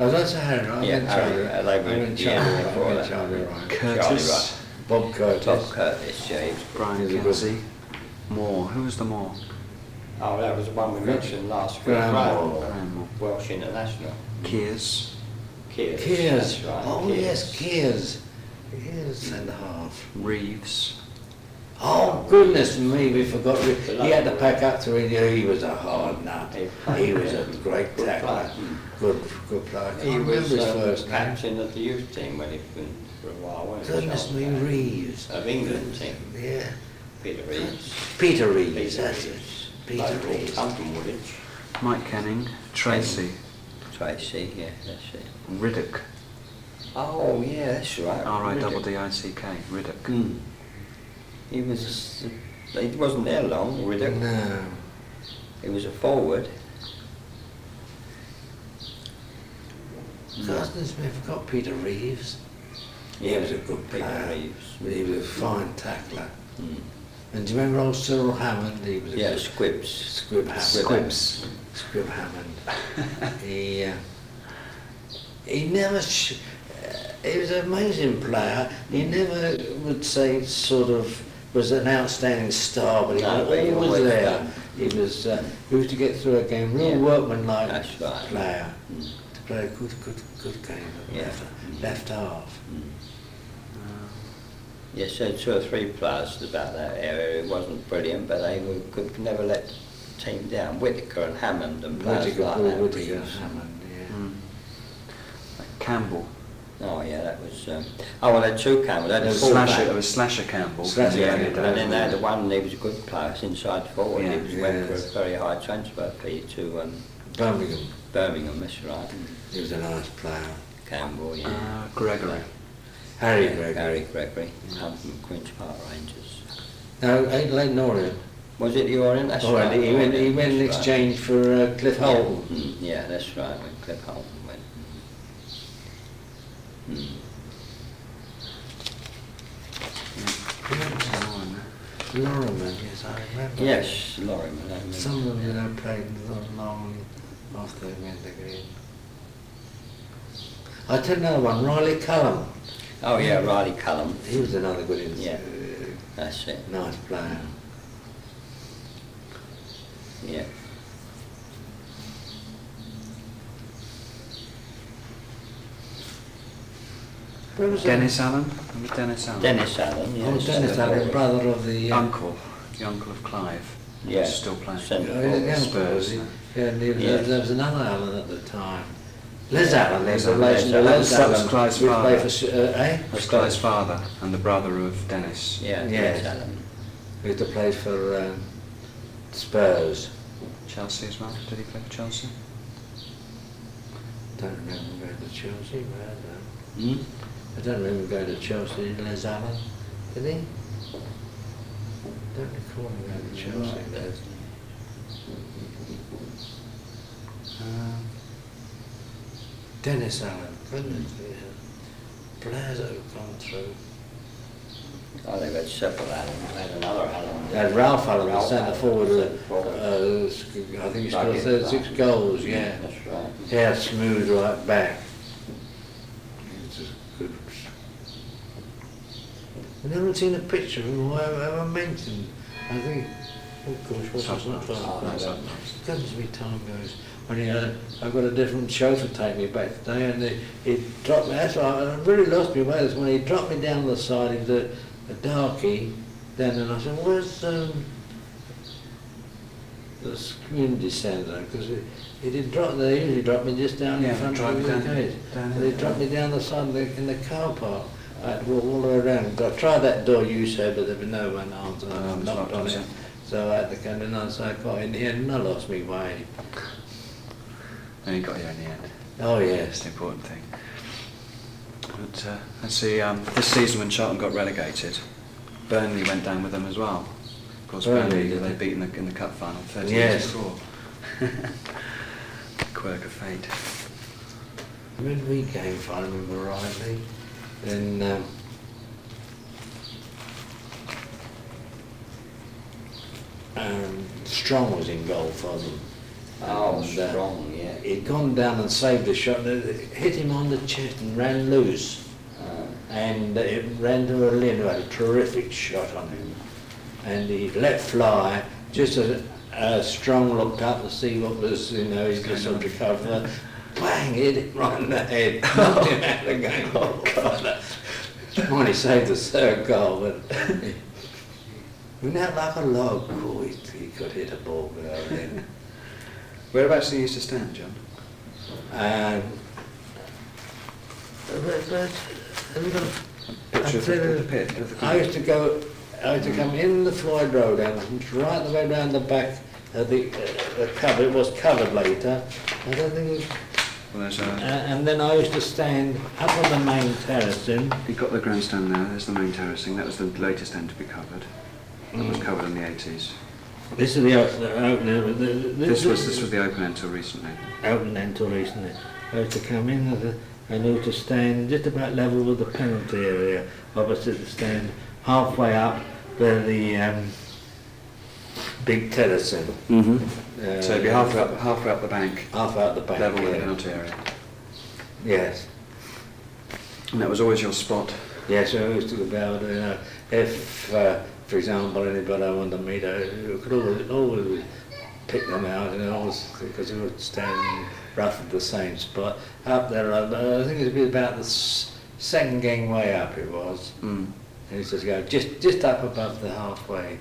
Oh, that's Harry Wright. Yeah, I meant Charlie Harry, Wright. they were I meant the Charlie year Wright. before I meant that. Charlie Wright. Curtis. Bob Curtis. Bob Curtis, yeah, he was Brian He's a good Kinsey. Moore. Who was the Moore? Oh, that was the one we mentioned last week. Bramwell. Welsh International. Kears. Kears. Kears. That's right. Oh Kears. yes, Kears. Kears centre half. Reeves. Oh goodness me, we forgot. He had to pack up to India. He was a hard nut. He was a great Good tackler. player. Good player. I He can't was remember his first name. captain of the youth team when he'd been for a while, wasn't he? Goodness me, Charles? Reeves. Of England team. Yeah. Peter Reeves. Peter Reeves, Peter that's it. Reeves. Peter Local Reeves. Tunton Woolwich. Mike Kenning. Tracy. Tracy, yeah, that's it. Riddick. Oh, yeah, that's right. R-I-D-D-I-C-K. Riddick. Mm. He wasn't there long, Riddick. No. He was a forward. Goodness me, I forgot Peter Reeves. He was a good Peter player. Reeves. He was a fine tackler. Mm. And do you remember old Cyril Hammond? He was a Yeah, good Squibs. Squib Hammond. Squibs. Squib Hammond. He never. He was an amazing player. He never would say sort of was an outstanding star, but he No, was but he always always there. done. He was. He was to get through a game. Real Yeah. workmanlike That's right. player. Mm. To play a good game at Yeah. left half. Mm. Yes, there were 2 or 3 players about that area. It wasn't brilliant, but they could never let the team down. Whittaker and Hammond and players Whittaker, like Paul that. Whittaker, Reeves. Hammond. Yeah. Mm. Campbell. Oh yeah, that was. Oh well, they had 2 Campbell. They had There a was full Slasher. back. There was Slasher Campbell. Slasher Yeah, Campbell. and then they had the one. He was a good player, inside forward. Yeah, He went for yes. a very high transfer fee to Birmingham. Birmingham. That's right. He was a nice player. Campbell, yeah. Gregory. Harry Yeah, Gregory. Harry Gregory, come from Queen's Park Rangers. No, Leighton Orient. Was it the Orient? That's Oh, right. he went in That's right. exchange for Cliff Yeah. Holton. Mm, yeah, that's right. When Cliff Holton went. Mm. Lorriman, yes, I remember. Yes, Lorriman. I remember. Some of them, you know, played not long after they went again. I tell you another one, Riley Cullum. Oh yeah, Riley Cullum. He was another good Yeah. That's it. nice player. Yeah. Where was Dennis Allen. Remember Dennis Allen? Dennis Allen. Oh, Yes. Dennis Allen, brother of the... Uncle. The uncle of Clive. Yeah. He's still playing. Centre Oh, he was forward. a young Spurs, boy, was he? no? Yeah, and Yeah. there was another Allen at the time. Les Allen, there's a Les relation to Allen. Les That was Allen. Clive's which father. played for, eh? That's Clive's father and the brother of Dennis. Yeah, Yes. Dennis Allen. He used to play for Spurs. Chelsea as well. Did he play for Chelsea? Don't remember going to Chelsea, but I don't know. Hmm? I don't remember going to Chelsea. Did Les Allen? Did he? Don't recall him going to Chelsea. Right. No. Dennis Allen, goodness me. Players that have gone through. Oh, they've had several Allens. They had another Allen. They had Ralph Allen, the Ralph centre Allen, forward. centre forward. I think he scored Rugged, 36 right. goals, yeah. That's right. Yeah, smooth right back. It's just good. I've never seen a picture of him or ever mentioned. I think, oh gosh, what's his name? Oh, That's no. up. Goodness me, time goes. When I've got a different chauffeur take me back today, and he dropped me. That's why I really lost my way. That's when he dropped me down the side into a darkie. Then and I said, "Where's the screen descender?" Because he didn't drop. They usually drop me just down in Yeah, front drive of the down- gate. down But he here. dropped me down the side in the car park. I had to walk all the way around. I tried that door you said, but there was no one answer. I it's knocked locked, on was it. it? So I had to come in, so I got in the end and I lost my way. And he got here in the end. Oh That's yes. the important thing. But let's see, this season when Charlton got relegated, Burnley went down with them as well. Of course, Burnley, Burnley, did they they? beat in the cup final 30 Yes. years before. Quirk of fate. When we came, if I remember rightly, then Strong was in goal for them. Oh, And, Strong, yeah. He'd gone down and saved a shot, and it hit him on the chest and ran loose. And it ran to a Lynn who had a terrific shot on him. And he let fly just as Strong looked up to see what was, he just sort of recover. Bang, hit him right in the head, knocked him out of the game. Oh God! Mind he saved the third goal, but he went out like a log. Oh, he could hit a ball without hitting. Whereabouts do you used to stand, John? Have you got a Picture of the pit. Of the I used to come in the Floyd Road and right the way round the back of the cupboard. It was covered later. I don't think it was. Well, there's And then I used to stand up on the main terracing. you've got the grandstand there. There's the main terracing. That was the latest end to be covered. That was covered in the 80s. This is the opening. This was the open end till recently. Open until recently. I used to come in and I used to stand just about level with the penalty area, opposite the stand, halfway up where the big terracing. Mm-hmm. So it'd be halfway up the bank, Halfway up the bank. level with the penalty area. Yes. And that was always your spot. Yes, I used to be able to, if, for example, anybody wanted to meet, you could always pick them out, because they would stand roughly the same spot. Up there, I think it'd be about the second gangway up it was. Mm. And it just go just up above the halfway.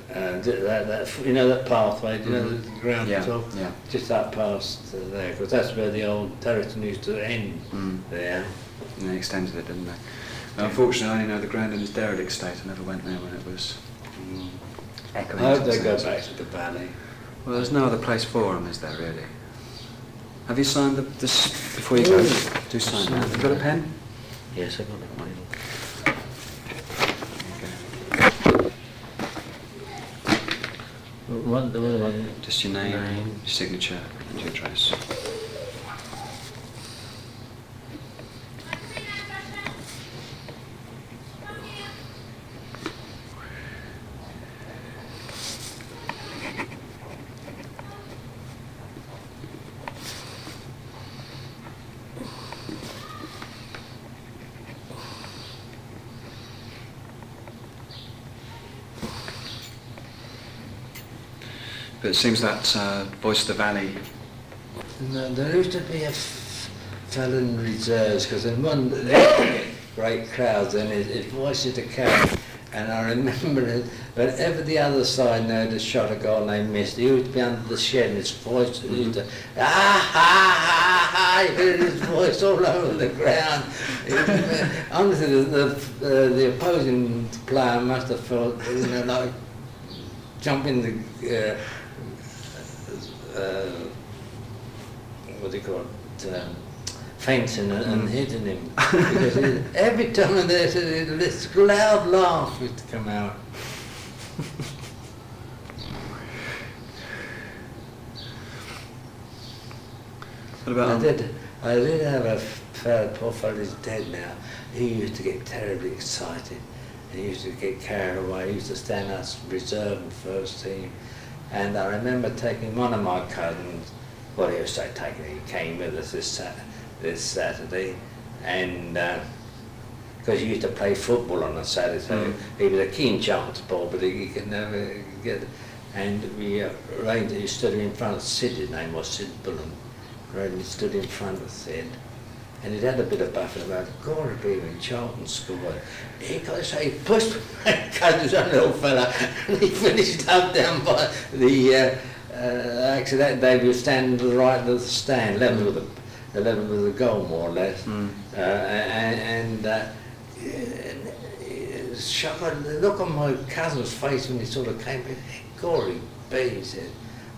That pathway, the ground Yeah, top, yeah. just up past there, because that's where the old terracing used to end there. And they extended it, didn't they? Unfortunately, I only know the ground in its derelict state. I never went there when it was echoing. I hope to the they go sounds. back to the valley. Well, there's no other place for them, is there, really? Have you signed this before you go? Do sign that. Have you got a pen? Yes, I got it. One. Just your name, your signature, and your address. But it seems that Voice of the Valley. No, there used to be a fellow in reserves, because in one great crowds, and his voice used to carry. And I remember it, whenever the other side now had shot a goal and they missed, he would be under the shed and his voice used to, you heard his voice all over the ground. Honestly, the opposing player must have felt, like jumping the, what do you call it, fainting and hitting him. Because every time there's this loud laugh used to come out. What about? I did have a fellow, poor fellow, he's dead now. He used to get terribly excited. He used to get carried away. He used to stand out reserve in first team. And I remember taking one of my cousins, well, he was he came with us this Saturday, and because he used to play football on a Saturday, so he was a keen chance ball, but he could never get it. And we arranged that he stood in front of Sid, his name was Sid Bullen, and he stood in front of Sid. And he'd had a bit of buffing about Gora being in Charlton School. He pushed my cousin's own little fella, and he finished up down by the actually that day we were standing to the right of the stand, level with the goal more or less. Shocked, the look on my cousin's face when he sort of came in, Gory B, he said,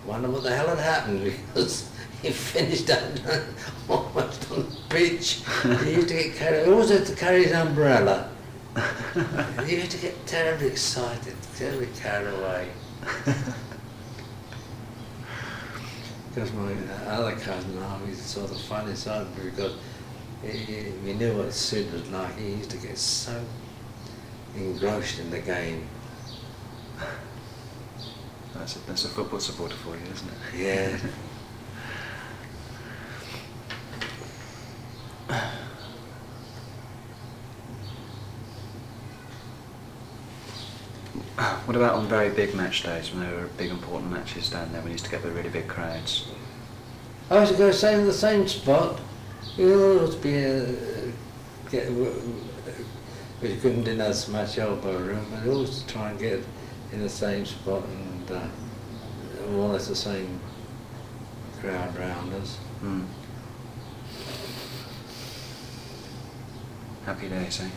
wonder what the hell had happened, because he finished up almost on the pitch. He used to get carried, he always had to carry his umbrella. He used to get terribly excited, terribly carried away. Because my other cousin, he's sort of funny side, because we knew what Sid was like. He used to get so engrossed in the game. That's a football supporter for you, isn't it? Yeah. What What about on very big match days when there were big important matches down there? We used to get the really big crowds. I used to go stay in the same spot. You ought to be we couldn't do that so much elbow room, but always to try and get in the same spot and more or less the same crowd round us. Mm. Happy days, eh?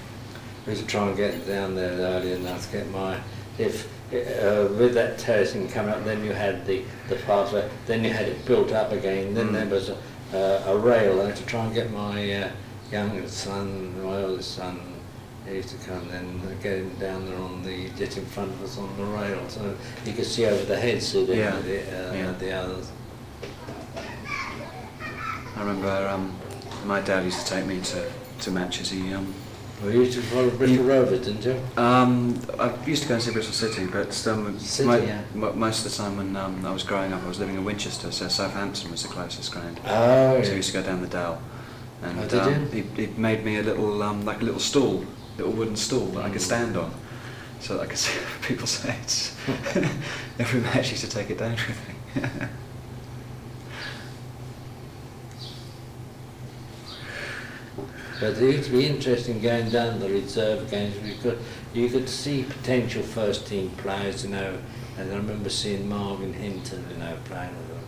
We used to try and get down there early enough to get my, with that terracing coming up, then you had the pathway, then you had it built up again, then there was a rail. I had to try and get my youngest son, my oldest son, he used to come then get him down there on the, just in front of us on the rail, so you could see over the heads of the others. I remember my dad used to take me to matches. He Well, you used to follow Bristol Rovers, didn't you? I used to go and see Bristol City, but most of the time when I was growing up, I was living in Winchester, so Southampton was the closest ground. Oh, So yeah. I used to go down the Dell, and Oh, did he made me a little like a little stool, little wooden stool that I could stand on, so that I could see people's heads. Every match he used to take it down with me. But it used to be interesting going down the reserve games because you could see potential first team players, you know, and I remember seeing Marvin Hinton, you know, playing with them.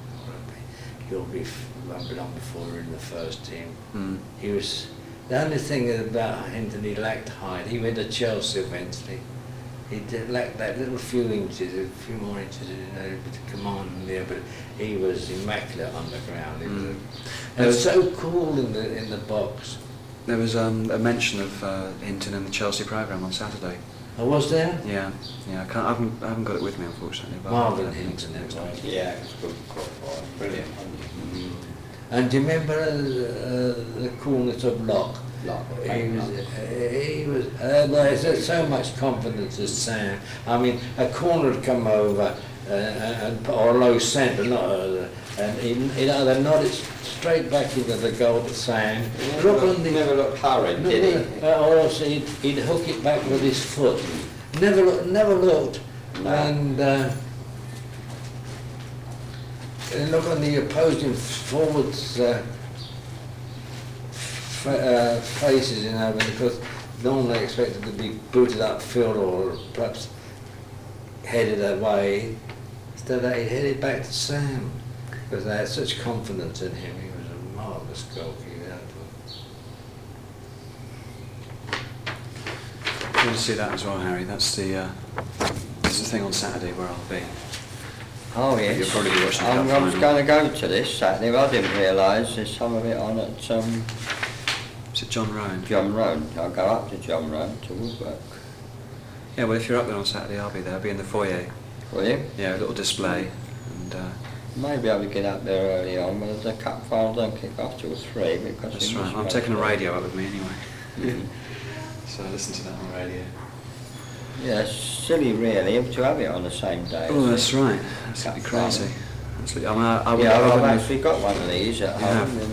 He'll be rumbling on before we were in the first team. Mm. He was, the only thing about Hinton, he lacked height. He went to Chelsea eventually. He lacked that little few inches, a few more inches, you know, to command him there, but he was immaculate on the ground. He was so cool in the box. There was a mention of Hinton in the Chelsea programme on Saturday. Oh, was there? Yeah. I haven't got it with me, unfortunately. But Marvin Hinton, it was. Yeah, it was good football. Brilliant. And do you remember the coolness of Locke? He was there's so much confidence as Sam. I mean, a corner would come over or a low centre, and he'd either nod it straight back into the goal to Sam. He never looked hurried, did he? Or else he'd hook it back with his foot. Never looked. No. And look on the opposing forwards' faces, you know, because normally expected to be booted upfield or perhaps headed away. Instead, they headed back to Sam because they had such confidence in him. He was a marvellous goalkeeper. I'm going to see that as well, Harry. That's the thing on Saturday where I'll be. Oh yes. You'll probably be watching the I cup was final. going to go to this Saturday, but I didn't realise there's some of it on at Is it John Rowan? John Road. I'll go up to John Road to Woodwork. Yeah, well, if you're up there on Saturday, I'll be there. I'll be in the foyer. Will you? Yeah, a little display. And Maybe I'll get up there early on, but the cup final don't kick off till 3 because that's it right. must I'm go taking a to- radio up with me anyway. So I listen to that on radio. Yeah, it's silly really to have it on the same day. Oh, as that's the right. That's cup absolutely crazy. final. Absolutely. I mean, I would, Yeah, I I've wouldn't- actually got one of these at You home. have? And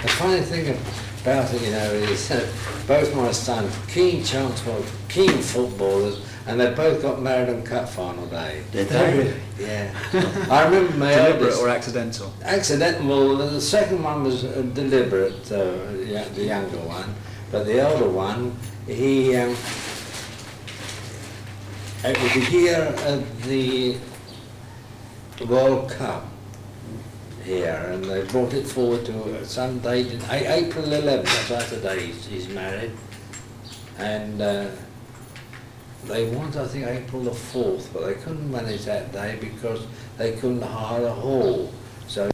The funny thing about it, you know, is that both my sons, keen footballers, and they both got married on cup final day. Did they? Yeah. I remember my deliberate eldest. or accidental? Accidental. Well, the second one was deliberate, the younger one, but the older one, he. It was the year of the World Cup here, and they brought it forward to some date in April 11th. That's the day he's married, and they wanted, I think, April the 4th, but they couldn't manage that day because they couldn't hire a hall. So